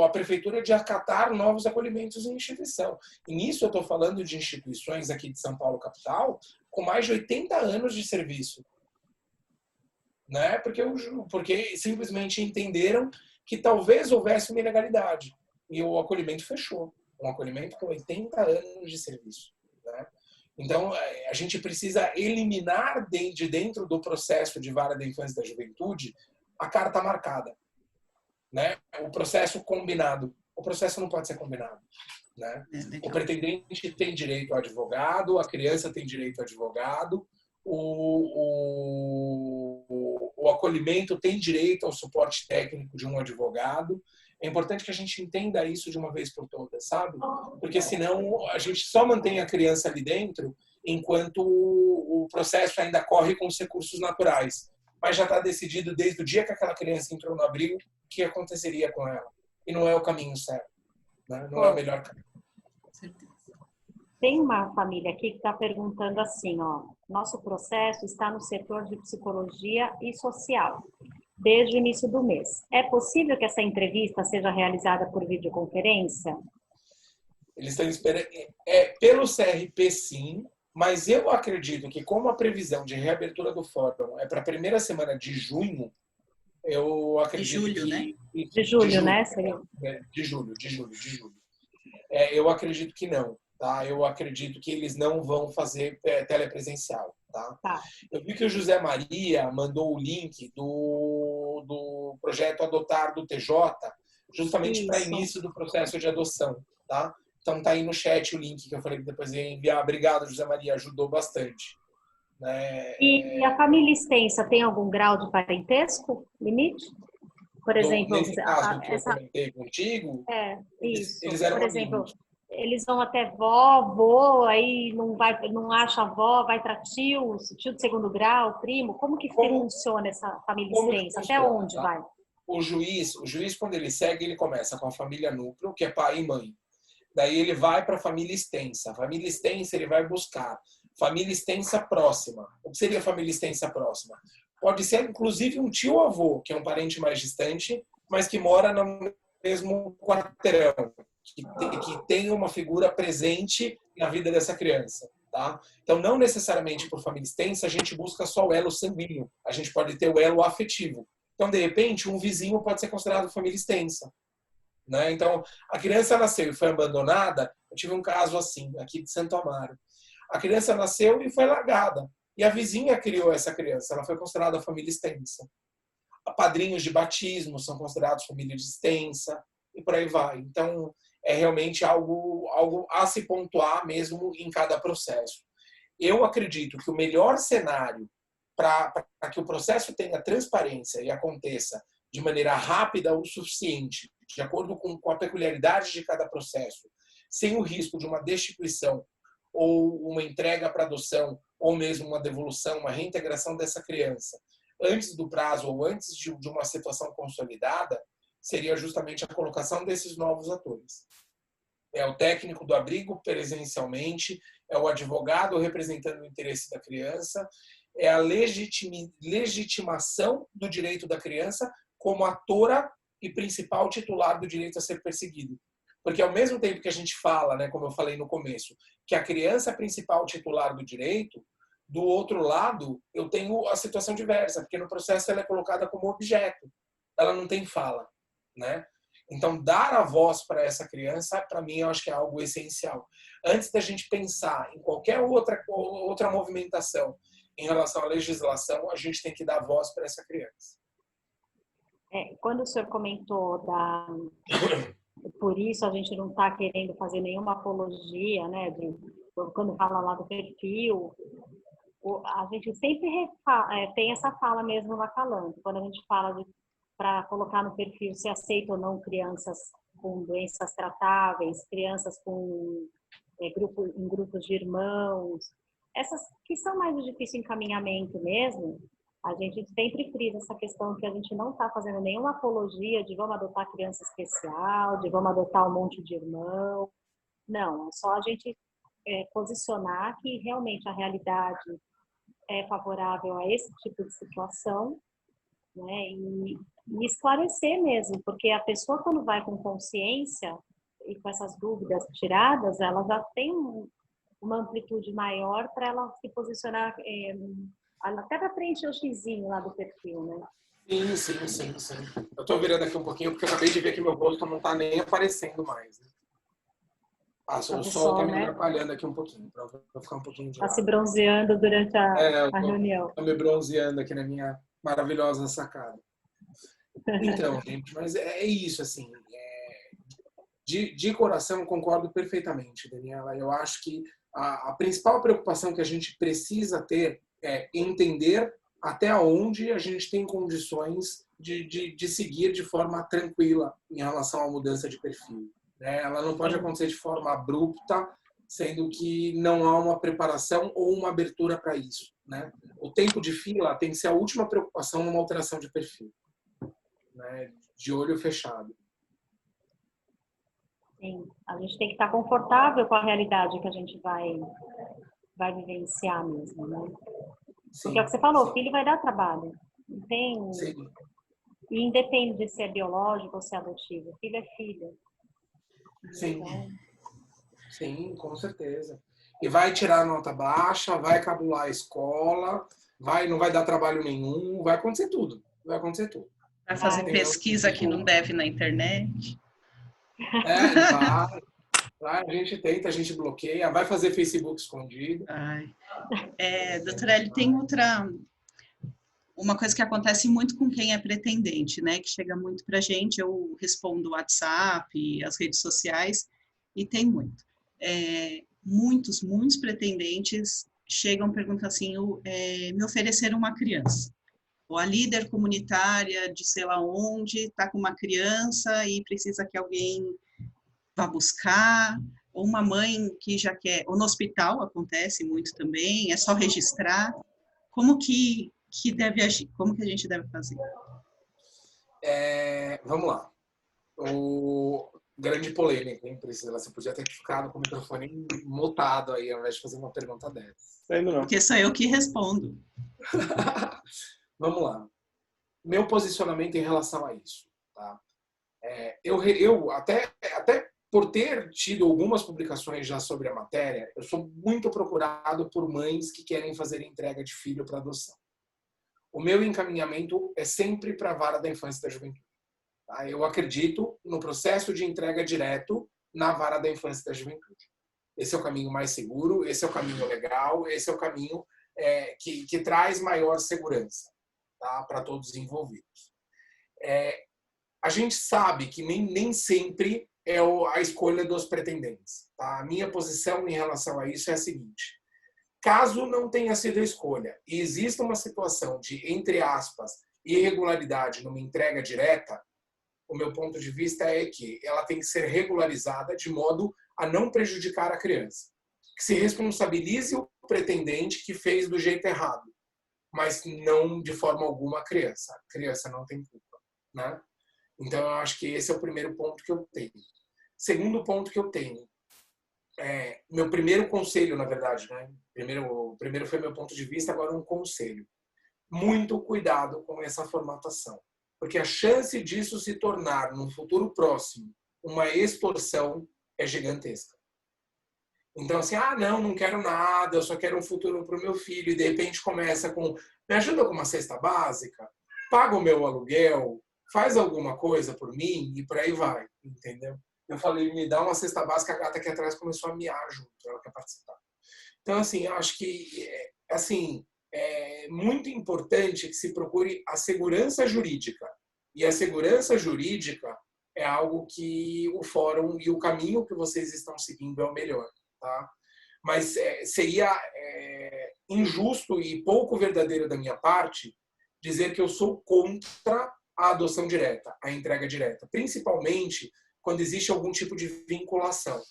a prefeitura de acatar novos acolhimentos em instituição. E nisso eu estou falando de instituições aqui de São Paulo, capital, com mais de 80 anos de serviço. Né? Porque simplesmente entenderam que talvez houvesse uma ilegalidade. E o acolhimento fechou. Um acolhimento com 80 anos de serviço. Né? Então, a gente precisa eliminar de dentro do processo de vara da infância e da juventude a carta marcada. Né? O processo combinado. O processo não pode ser combinado. Né? O pretendente tem direito ao advogado, a criança tem direito ao advogado, o acolhimento tem direito ao suporte técnico de um advogado. É importante que a gente entenda isso de uma vez por todas, sabe? Porque senão a gente só mantém a criança ali dentro enquanto o processo ainda corre com os recursos naturais. Mas já está decidido desde o dia que aquela criança entrou no abrigo o que aconteceria com ela. E não é o caminho certo. Né? Não é o melhor caminho. Tem uma família aqui que está perguntando assim, ó, nosso processo está no setor de psicologia e social, desde o início do mês. É possível que essa entrevista seja realizada por videoconferência? Eles estão esperando. Pelo CRP, sim, mas eu acredito que, como a previsão de reabertura do fórum é para a primeira semana de junho, eu acredito de julho, que... né? De julho, né? De julho. Eu acredito que não. Tá? Eu acredito que eles não vão fazer telepresencial. Tá? Eu vi que o José Maria mandou o link do projeto Adotar do TJ, justamente para início do processo de adoção. Tá? Então tá aí no chat o link que eu falei que depois ia enviar. Obrigado, José Maria, ajudou bastante. Né? E a família extensa tem algum grau de parentesco limite? Por exemplo, nesse caso que eu comentei contigo, isso. Eles eram por exemplo, amigos. Eles vão até vó, vô, aí não acha avó, vai para tio de segundo grau, primo. Como que funciona essa família extensa? Até onde vai? O juiz, quando ele segue, ele começa com a família núcleo, que é pai e mãe. Daí ele vai para a família extensa. A família extensa ele vai buscar família extensa próxima. O que seria família extensa próxima? Pode ser, inclusive, um tio-avô, que é um parente mais distante, mas que mora no mesmo quarteirão, que tenha uma figura presente na vida dessa criança. Tá? Então, não necessariamente por família extensa, a gente busca só o elo sanguíneo. A gente pode ter o elo afetivo. Então, de repente, um vizinho pode ser considerado família extensa. Né? Então, a criança nasceu e foi abandonada. Eu tive um caso assim, aqui de Santo Amaro. A criança nasceu e foi largada. E a vizinha criou essa criança. Ela foi considerada família extensa. Padrinhos de batismo são considerados família extensa. E por aí vai. Então, é realmente algo a se pontuar mesmo em cada processo. Eu acredito que o melhor cenário para que o processo tenha transparência e aconteça de maneira rápida o suficiente, de acordo com a peculiaridade de cada processo, sem o risco de uma destituição ou uma entrega para adoção, ou mesmo uma devolução, uma reintegração dessa criança, antes do prazo ou antes de uma situação consolidada, seria justamente a colocação desses novos atores. É o técnico do abrigo presencialmente, é o advogado representando o interesse da criança, é a legitimação do direito da criança como atora e principal titular do direito a ser perseguido. Porque ao mesmo tempo que a gente fala, né, como eu falei no começo, que a criança é a principal titular do direito, do outro lado, eu tenho a situação diversa, porque no processo ela é colocada como objeto. Ela não tem fala, né? Então, dar a voz para essa criança, para mim, eu acho que é algo essencial. Antes da gente pensar em qualquer outra movimentação em relação à legislação, a gente tem que dar voz para essa criança. Quando o senhor comentou por isso a gente não está querendo fazer nenhuma apologia, né? Quando fala lá do perfil, a gente sempre tem essa fala mesmo na Calanto. Quando a gente fala para colocar no perfil se aceita ou não crianças com doenças tratáveis, crianças em grupos de irmãos, essas que são mais de difícil encaminhamento mesmo, a gente sempre frisa essa questão que a gente não está fazendo nenhuma apologia de vamos adotar criança especial, de vamos adotar um monte de irmão. Não, é só a gente posicionar que realmente a realidade é favorável a esse tipo de situação, né? E esclarecer mesmo, porque a pessoa quando vai com consciência e com essas dúvidas tiradas, ela já tem uma amplitude maior para ela se posicionar, até para preencher o xizinho lá do perfil, né? Sim. Eu estou virando aqui um pouquinho porque eu acabei de ver que meu rosto não está nem aparecendo mais. Né? O sol está me atrapalhando aqui um pouquinho, para eu ficar um pouquinho de lado. Está se bronzeando durante a reunião. Estou me bronzeando aqui na minha maravilhosa sacada. Então, gente, mas é isso, assim. De coração, concordo perfeitamente, Daniela. Eu acho que a principal preocupação que a gente precisa ter é entender até onde a gente tem condições de seguir de forma tranquila em relação à mudança de perfil. Né? Ela não pode acontecer de forma abrupta, sendo que não há uma preparação ou uma abertura para isso. Né? O tempo de fila tem que ser a última preocupação numa alteração de perfil. Né? De olho fechado. Sim, a gente tem que estar confortável com a realidade que a gente vai vivenciar mesmo, né? Porque é o que você falou, o filho vai dar trabalho. Não tem... Sim. E independe de se é biológico ou se é adotivo. Filho é filho. Sim. Então... Sim, com certeza. E vai tirar nota baixa, vai cabular a escola, não vai dar trabalho nenhum, vai acontecer tudo. Vai fazer pesquisa que não deve na internet. Vai, a gente tenta, a gente bloqueia, vai fazer Facebook escondido. Doutora Eli, tem uma coisa que acontece muito com quem é pretendente, né? Que chega muito pra gente, eu respondo o WhatsApp, as redes sociais, e tem muito. Muitos pretendentes chegam e perguntam assim, me ofereceram uma criança. Ou a líder comunitária de sei lá onde está com uma criança e precisa que alguém vá buscar, ou uma mãe que já quer, ou no hospital acontece muito também, é só registrar. Como que deve agir? Como que a gente deve fazer? Vamos lá. Grande polêmica, hein, Priscila? Você podia ter ficado com o microfone mutado aí, ao invés de fazer uma pergunta dessa. Porque sou eu que respondo. Vamos lá. Meu posicionamento em relação a isso. Tá? Eu até por ter tido algumas publicações já sobre a matéria, eu sou muito procurado por mães que querem fazer entrega de filho para adoção. O meu encaminhamento é sempre para a vara da infância e da juventude. Tá? Eu acredito no processo de entrega direto na vara da infância e da juventude. Esse é o caminho mais seguro, esse é o caminho legal, esse é o caminho que traz maior segurança, tá? Para todos os envolvidos. A gente sabe que nem sempre é a escolha dos pretendentes. Tá? A minha posição em relação a isso é a seguinte: caso não tenha sido a escolha e exista uma situação de, entre aspas, irregularidade numa entrega direta, o meu ponto de vista é que ela tem que ser regularizada de modo a não prejudicar a criança. Que se responsabilize o pretendente que fez do jeito errado, mas não de forma alguma a criança. A criança não tem culpa, né? Então, eu acho que esse é o primeiro ponto que eu tenho. Segundo ponto que eu tenho, meu primeiro conselho, na verdade, né? Primeiro foi meu ponto de vista, agora um conselho. Muito cuidado com essa formatação, porque a chance disso se tornar, num futuro próximo, uma extorsão é gigantesca. Então, assim, não quero nada, eu só quero um futuro para o meu filho, e de repente começa com, me ajuda com uma cesta básica, paga o meu aluguel, faz alguma coisa por mim, e por aí vai, entendeu? Eu falei, me dá uma cesta básica, a gata aqui atrás começou a miar junto, ela quer participar. Então, assim, eu acho que, assim, é muito importante que se procure a segurança jurídica. E a segurança jurídica é algo que o fórum e o caminho que vocês estão seguindo é o melhor. Tá? Mas seria injusto e pouco verdadeiro da minha parte dizer que eu sou contra a adoção direta, a entrega direta, principalmente quando existe algum tipo de vinculação.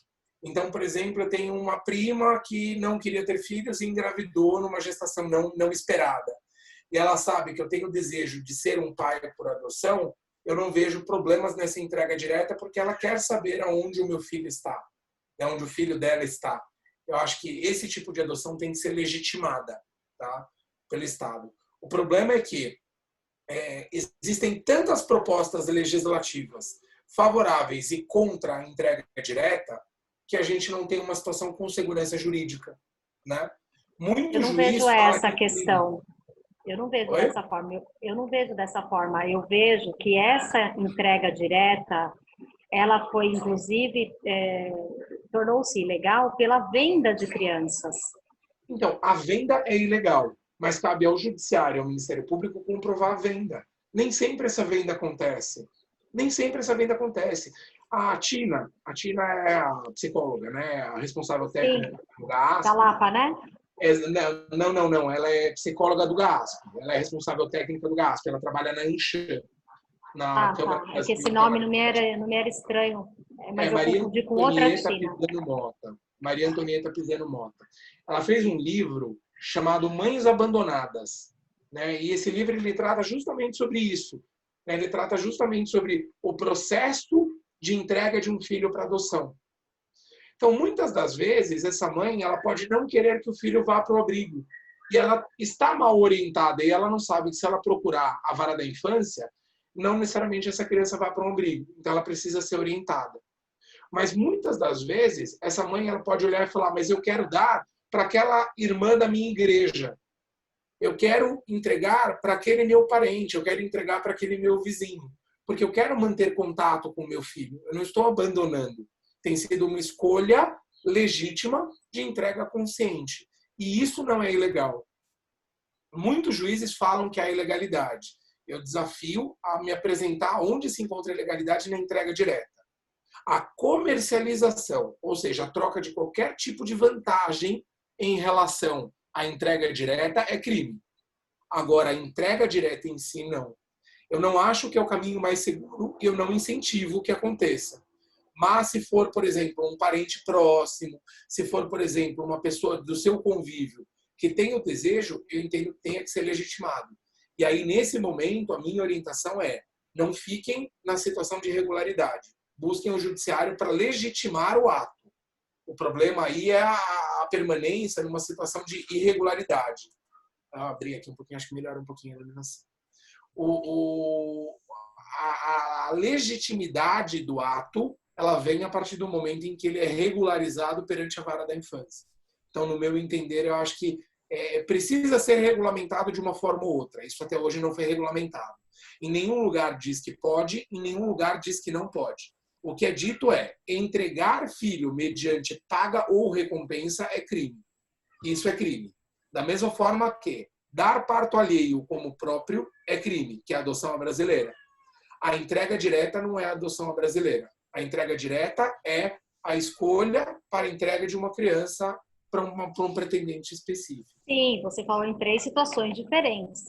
Então, por exemplo, eu tenho uma prima que não queria ter filhos e engravidou numa gestação não esperada. E ela sabe que eu tenho o desejo de ser um pai por adoção, eu não vejo problemas nessa entrega direta porque ela quer saber aonde o meu filho está, onde o filho dela está. Eu acho que esse tipo de adoção tem que ser legitimada, tá? Pelo Estado. O problema é que existem tantas propostas legislativas favoráveis e contra a entrega direta que a gente não tem uma situação com segurança jurídica, né? Eu não vejo essa questão. Eu não vejo dessa forma. Eu não vejo dessa forma. Eu vejo que essa entrega direta, ela foi, inclusive, tornou-se ilegal pela venda de crianças. Então, a venda é ilegal, mas cabe ao Judiciário, ao Ministério Público, comprovar a venda. Nem sempre essa venda acontece. Nem sempre essa venda acontece. A Tina é a psicóloga, né? A responsável técnica do GAASP. Da Lapa, né? Não. Ela é psicóloga do GAASP. Ela é responsável técnica do GAASP. Ela trabalha na Anchan. Tá. É que esse nome não me era estranho. Mas eu confundi com outra Tina. Maria Antonieta Pisano Mota. Ela fez um livro chamado Mães Abandonadas. Né? E esse livro ele trata justamente sobre isso. Né? Ele trata justamente sobre o processo de entrega de um filho para adoção. Então, muitas das vezes, essa mãe ela pode não querer que o filho vá para o abrigo. E ela está mal orientada e ela não sabe que se ela procurar a vara da infância, não necessariamente essa criança vai para um abrigo. Então, ela precisa ser orientada. Mas muitas das vezes, essa mãe ela pode olhar e falar, mas eu quero dar para aquela irmã da minha igreja. Eu quero entregar para aquele meu parente, eu quero entregar para aquele meu vizinho. Porque eu quero manter contato com o meu filho. Eu não estou abandonando. Tem sido uma escolha legítima de entrega consciente. E isso não é ilegal. Muitos juízes falam que há ilegalidade. Eu desafio a me apresentar onde se encontra a ilegalidade na entrega direta. A comercialização, ou seja, a troca de qualquer tipo de vantagem em relação à entrega direta é crime. Agora, a entrega direta em si, não. Eu não acho que é o caminho mais seguro e eu não incentivo que aconteça. Mas se for, por exemplo, um parente próximo, se for, por exemplo, uma pessoa do seu convívio que tem o desejo, eu entendo que tenha que ser legitimado. E aí, nesse momento, a minha orientação é não fiquem na situação de irregularidade. Busquem o judiciário para legitimar o ato. O problema aí é a permanência numa situação de irregularidade. Vou abrir aqui um pouquinho, acho que melhora um pouquinho a iluminação. A legitimidade do ato ela vem a partir do momento em que ele é regularizado perante a vara da infância. Então, no meu entender, eu acho que precisa ser regulamentado de uma forma ou outra. Isso até hoje não foi regulamentado. Em nenhum lugar diz que pode, em nenhum lugar diz que não pode. O que é dito é, entregar filho mediante paga ou recompensa é crime. Isso é crime. Da mesma forma que dar parto alheio como próprio é crime, que é a adoção à brasileira. A entrega direta não é a adoção à brasileira. A entrega direta é a escolha para a entrega de uma criança para um pretendente específico. Sim, você falou em 3 situações diferentes.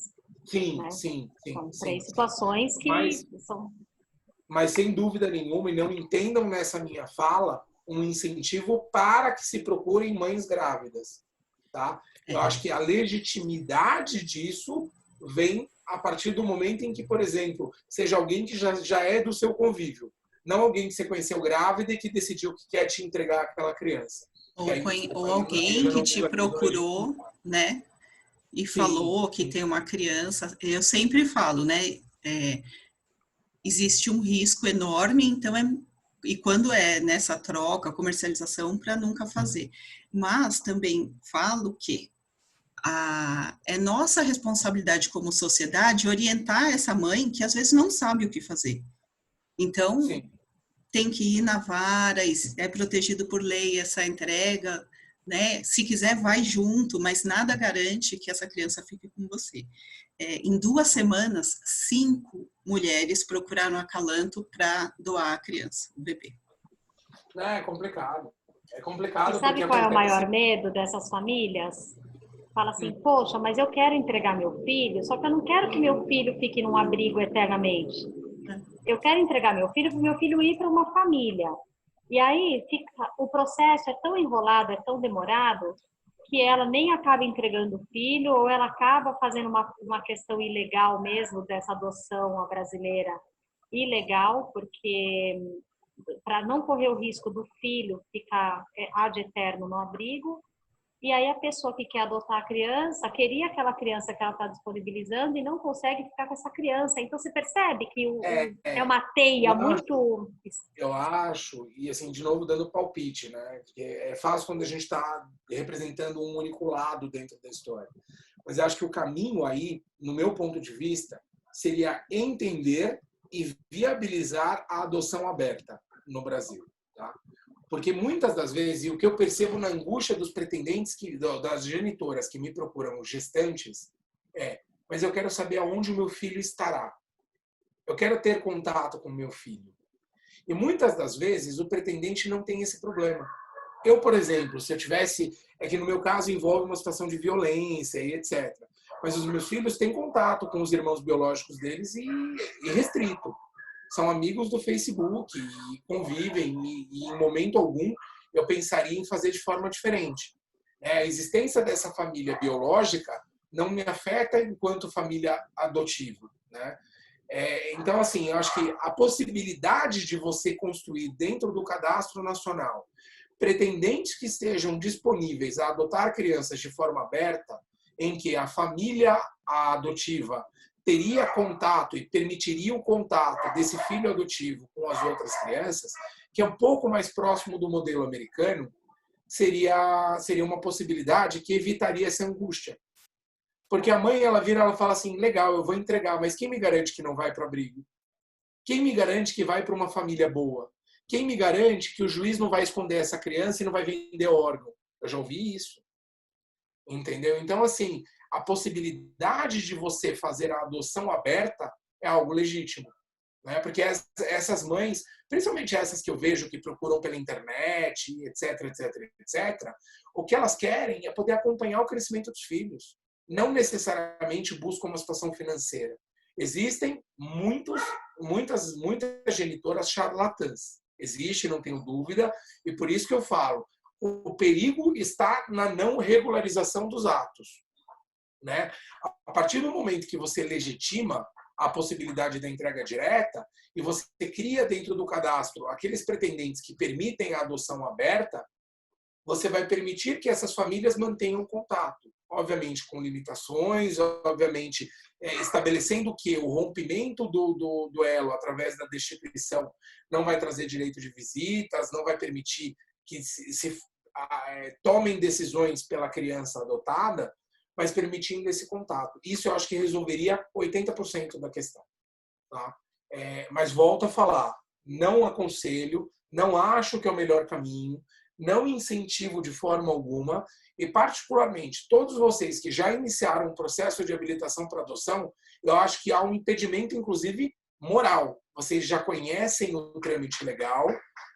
Sim, né? sim. São 3 situações que são... Mas, sem dúvida nenhuma, e não entendam nessa minha fala, um incentivo para que se procurem mães grávidas. Tá? Eu acho que a legitimidade disso vem a partir do momento em que, por exemplo, seja alguém que já é do seu convívio, não alguém que você conheceu grávida e que decidiu que quer te entregar aquela criança. Ou alguém que te procurou, né? E falou que tem uma criança. Eu sempre falo, né? Existe um risco enorme, então e quando é nessa troca, comercialização, para nunca fazer. Mas também falo que é nossa responsabilidade como sociedade orientar essa mãe que às vezes não sabe o que fazer. Então, tem que ir na vara, é protegido por lei essa entrega, né? Se quiser, vai junto, mas nada garante que essa criança fique com você. Em 2 semanas, 5 mulheres procuraram a Acalanto para doar a criança, o bebê. É complicado. É complicado. Você sabe qual é o maior medo dessas famílias? Fala assim, poxa, mas eu quero entregar meu filho, só que eu não quero que meu filho fique num abrigo eternamente. Eu quero entregar meu filho para o meu filho ir para uma família. E aí o processo é tão enrolado, é tão demorado, que ela nem acaba entregando o filho, ou ela acaba fazendo uma questão ilegal mesmo dessa adoção brasileira ilegal, porque para não correr o risco do filho ficar ad eterno no abrigo. E aí a pessoa que quer adotar a criança, queria aquela criança que ela está disponibilizando e não consegue ficar com essa criança. Então você percebe que é uma teia muito... Eu acho, e assim, de novo dando palpite, né? Porque é fácil quando a gente está representando um único lado dentro da história. Mas eu acho que o caminho aí, no meu ponto de vista, seria entender e viabilizar a adoção aberta no Brasil, tá? Porque muitas das vezes, e o que eu percebo na angústia dos pretendentes, das genitoras que me procuram, gestantes, mas eu quero saber aonde o meu filho estará. Eu quero ter contato com o meu filho. E muitas das vezes o pretendente não tem esse problema. Eu, por exemplo, se eu tivesse... É que no meu caso envolve uma situação de violência e etc. Mas os meus filhos têm contato com os irmãos biológicos deles e restrito. São amigos do Facebook e convivem, e em momento algum eu pensaria em fazer de forma diferente. A existência dessa família biológica não me afeta enquanto família adotiva, né? Então, assim, eu acho que a possibilidade de você construir dentro do Cadastro Nacional pretendentes que estejam disponíveis a adotar crianças de forma aberta, em que a família adotiva teria contato e permitiria o contato desse filho adotivo com as outras crianças, que é um pouco mais próximo do modelo americano, seria uma possibilidade que evitaria essa angústia. Porque a mãe, ela fala assim, legal, eu vou entregar, mas quem me garante que não vai para o abrigo? Quem me garante que vai para uma família boa? Quem me garante que o juiz não vai esconder essa criança e não vai vender órgão? Eu já ouvi isso. Entendeu? Então, assim, a possibilidade de você fazer a adoção aberta é algo legítimo, né? Porque essas mães, principalmente essas que eu vejo que procuram pela internet, etc, o que elas querem é poder acompanhar o crescimento dos filhos. Não necessariamente buscam uma situação financeira. Existem muitas genitoras charlatãs. Existe, não tenho dúvida, e por isso que eu falo, o perigo está na não regularização dos atos, né? A partir do momento que você legitima a possibilidade da entrega direta e você cria dentro do cadastro aqueles pretendentes que permitem a adoção aberta, você vai permitir que essas famílias mantenham contato. Obviamente com limitações, obviamente estabelecendo que o rompimento do elo através da destituição não vai trazer direito de visitas, não vai permitir que se tomem decisões pela criança adotada, mas permitindo esse contato. Isso eu acho que resolveria 80% da questão. Tá? Mas volto a falar, não aconselho, não acho que é o melhor caminho, não incentivo de forma alguma, e particularmente todos vocês que já iniciaram um processo de habilitação para adoção, eu acho que há um impedimento, inclusive, moral. Vocês já conhecem o trâmite legal,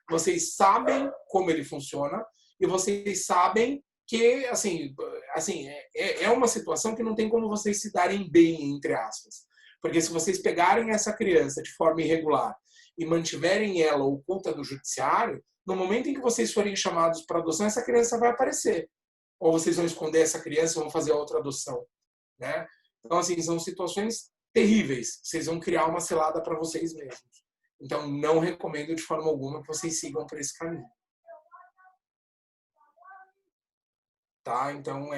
vocês sabem como ele funciona, e vocês sabem que, assim é uma situação que não tem como vocês se darem bem, entre aspas. Porque se vocês pegarem essa criança de forma irregular e mantiverem ela oculta do judiciário, no momento em que vocês forem chamados para adoção, essa criança vai aparecer. Ou vocês vão esconder essa criança e vão fazer outra adoção. Né? Então, assim, são situações terríveis. Vocês vão criar uma cilada para vocês mesmos. Então, não recomendo de forma alguma que vocês sigam por esse caminho. Tá? Então,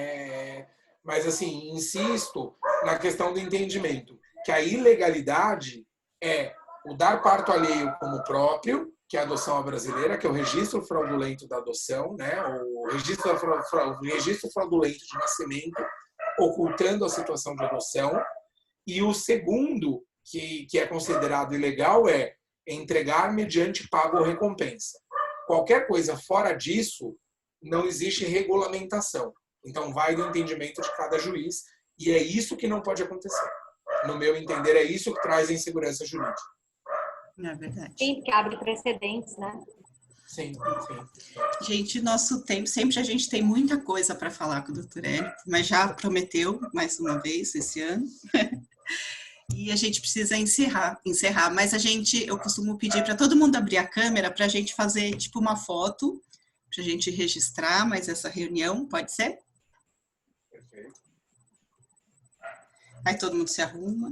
Mas, assim, insisto na questão do entendimento. Que a ilegalidade é o dar parto alheio como próprio, que é a adoção brasileira, que é o registro fraudulento da adoção, né? O registro fraudulento de nascimento, ocultando a situação de adoção. E o segundo, que é considerado ilegal, é entregar mediante pago ou recompensa. Qualquer coisa fora disso, não existe regulamentação. Então, vai do entendimento de cada juiz, e é isso que não pode acontecer. No meu entender, é isso que traz a insegurança jurídica. É verdade. Sim, porque abre precedentes, né? Sim. Gente, nosso tempo, sempre a gente tem muita coisa para falar com o doutor Hélio, mas já prometeu mais uma vez esse ano. E a gente precisa encerrar. Mas eu costumo pedir para todo mundo abrir a câmera para a gente fazer tipo uma foto, para a gente registrar mais essa reunião, pode ser? Perfeito. Aí todo mundo se arruma.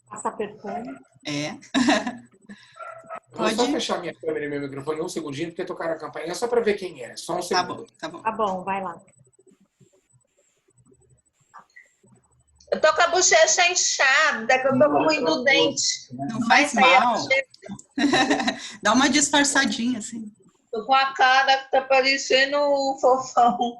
Passa perfume. Vou só fechar minha câmera e meu microfone um segundinho, porque tocaram a campainha só para ver quem é. Só um segundo. Tá bom. Tá bom, vai lá. Eu tô com a bochecha inchada, que eu tô com ruim do dente. Não faz mal. Dá uma disfarçadinha, assim. Tô com a cara que tá parecendo um fofão.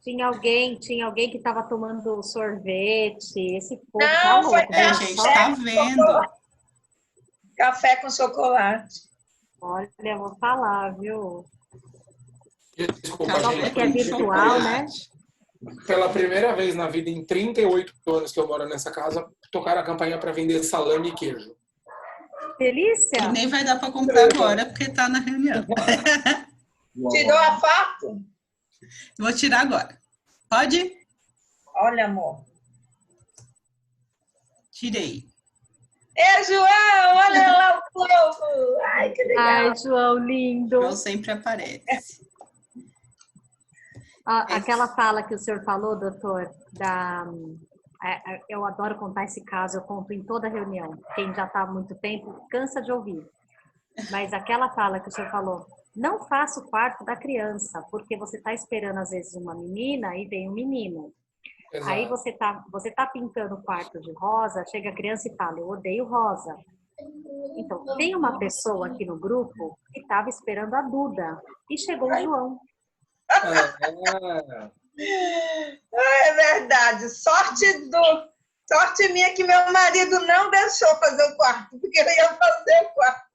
Tinha alguém que estava tomando sorvete. Esse povo Não, tá louco. foi A gente tá vendo. Café com chocolate. Olha, eu vou falar, viu? Desculpa, Só gente. porque é virtual, né? Pela primeira vez na vida, em 38 anos que eu moro nessa casa, tocaram a campainha para vender salame e queijo. Delícia! E nem vai dar para comprar agora, porque tá na reunião. Tirou a foto? Vou tirar agora. Pode? Olha, amor. Tirei. João, olha lá o povo. Ai, que legal. Ai, João, lindo. João sempre aparece. Aquela fala que o senhor falou, doutor, eu adoro contar esse caso, eu conto em toda reunião. Quem já está há muito tempo cansa de ouvir. Mas aquela fala que o senhor falou, não faça o parto da criança, porque você está esperando às vezes uma menina e vem um menino. Exato. Aí você tá pintando o quarto de rosa, chega a criança e fala, eu odeio rosa. Então, tem uma pessoa aqui no grupo que estava esperando a Duda e chegou o João. É verdade. Sorte minha que meu marido não deixou fazer o quarto, porque ele ia fazer o quarto.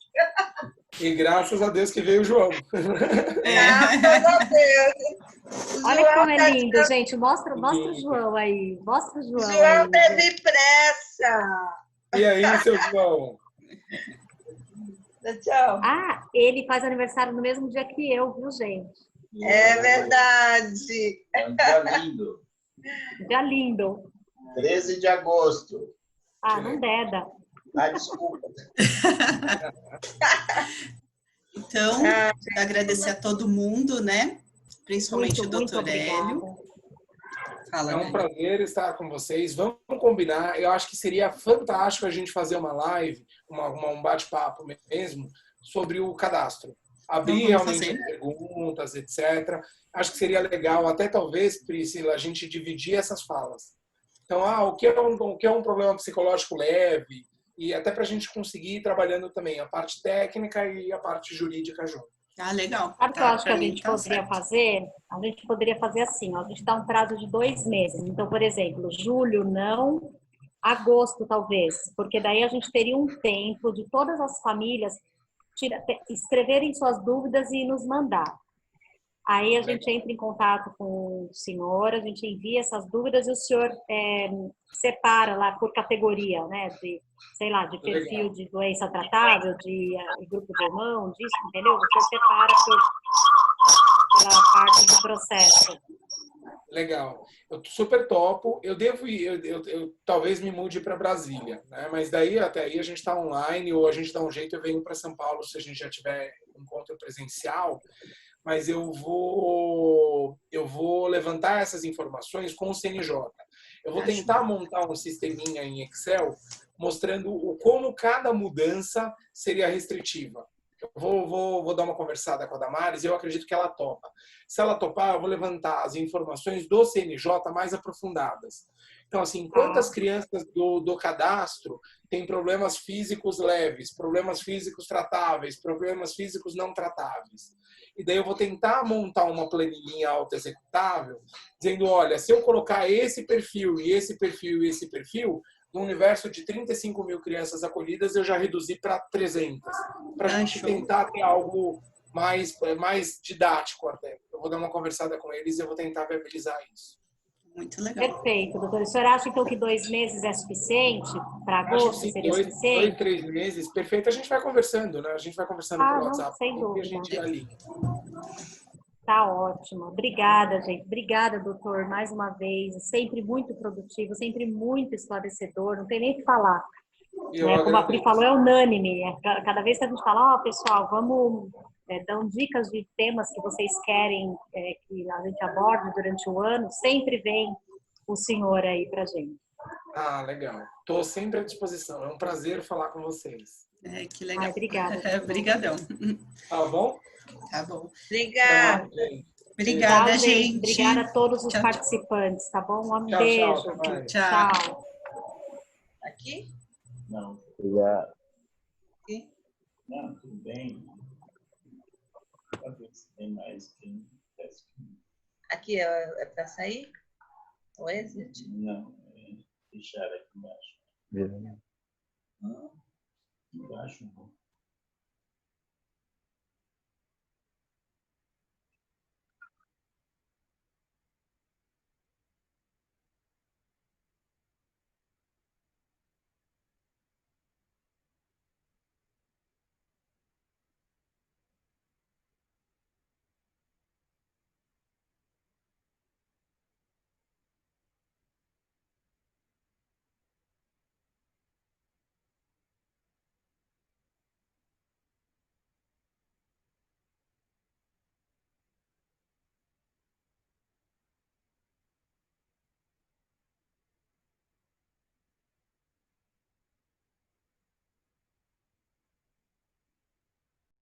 E graças a Deus que veio o João. Graças a Deus. Olha como é lindo, gente. Mostra o João aí. Mostra o João. João teve pressa. E aí, seu João? Tchau. Ele faz aniversário no mesmo dia que eu, viu, gente? É verdade. É um dia lindo. Dia lindo. 13 de agosto. Não deda. Desculpa. Então, agradecer a todo mundo, né? Principalmente o doutor Hélio. É um prazer estar com vocês. Vamos combinar. Eu acho que seria fantástico a gente fazer uma live, um bate-papo mesmo, sobre o cadastro. abrir Então, vamos realmente fazer. perguntas, etc. Acho que seria legal, até talvez, Priscila, a gente dividir essas falas. Então, o que é um problema psicológico leve, e até para a gente conseguir ir trabalhando também a parte técnica e a parte jurídica junto. Ah, legal. Sabe o que eu Tá, acho que para a mim gente tá poderia certo. fazer? A gente poderia fazer assim, ó, a gente dá um prazo de 2 meses. Então, por exemplo, julho não, agosto talvez, porque daí a gente teria um tempo de todas as famílias escreverem suas dúvidas e nos mandar. Aí a gente Legal. entra em contato com o senhor, a gente envia essas dúvidas e o senhor separa lá por categoria, né? De, sei lá, de perfil Legal. de doença tratável, de grupo de irmão, disso, entendeu? O senhor separa pela parte do processo. Legal. Eu super topo. Eu devo ir, eu talvez me mude para Brasília, né? Mas daí até aí a gente está online ou a gente dá um jeito, eu venho para São Paulo se a gente já tiver encontro presencial. Mas eu vou levantar essas informações com o CNJ. Eu vou Acho. tentar montar um sisteminha em Excel mostrando como cada mudança seria restritiva. Eu vou dar uma conversada com a Damares e eu acredito que ela topa. Se ela topar, eu vou levantar as informações do CNJ mais aprofundadas. Então, assim, quantas crianças do cadastro têm problemas físicos leves, problemas físicos tratáveis, problemas físicos não tratáveis? E daí eu vou tentar montar uma planilhinha auto-executável, dizendo, olha, se eu colocar esse perfil e esse perfil e esse perfil, no universo de 35 mil crianças acolhidas, eu já reduzi para 300. Para a gente Show. tentar ter algo mais didático até. Eu vou dar uma conversada com eles e eu vou tentar viabilizar isso. Muito legal. Perfeito, doutor. O senhor acha, então, que 2 meses é suficiente? Para Acho que agosto sim, seria dois, suficiente? 3 meses, perfeito. A gente vai conversando, né? A gente vai conversando pelo Não, WhatsApp sem e a dúvida. gente alinha. Tá ótimo. Obrigada, gente. Obrigada, doutor, mais uma vez. Sempre muito produtivo, sempre muito esclarecedor. Não tem nem o que falar. Eu Como a Pri agradeço. falou, é unânime. Cada vez que a gente fala, pessoal, vamos dar dicas de temas que vocês querem que a gente aborde durante o ano, sempre vem o senhor aí pra gente. Ah, legal. Estou sempre à disposição. É um prazer falar com vocês. Que legal. Obrigada. Obrigadão. Tá bom? Tá bom. Obrigada. Obrigada, Tchau, gente. gente. Obrigada a todos os Tchau, tchau. participantes, tá bom? Um Tchau, tchau. beijo. Até mais. Tchau. Tchau. Aqui? Não, obrigado. Aqui? Não, tudo bem. Para ver se tem mais quem teste. Aqui é para sair? O exit? Não, deixar aqui embaixo. Embaixo, não.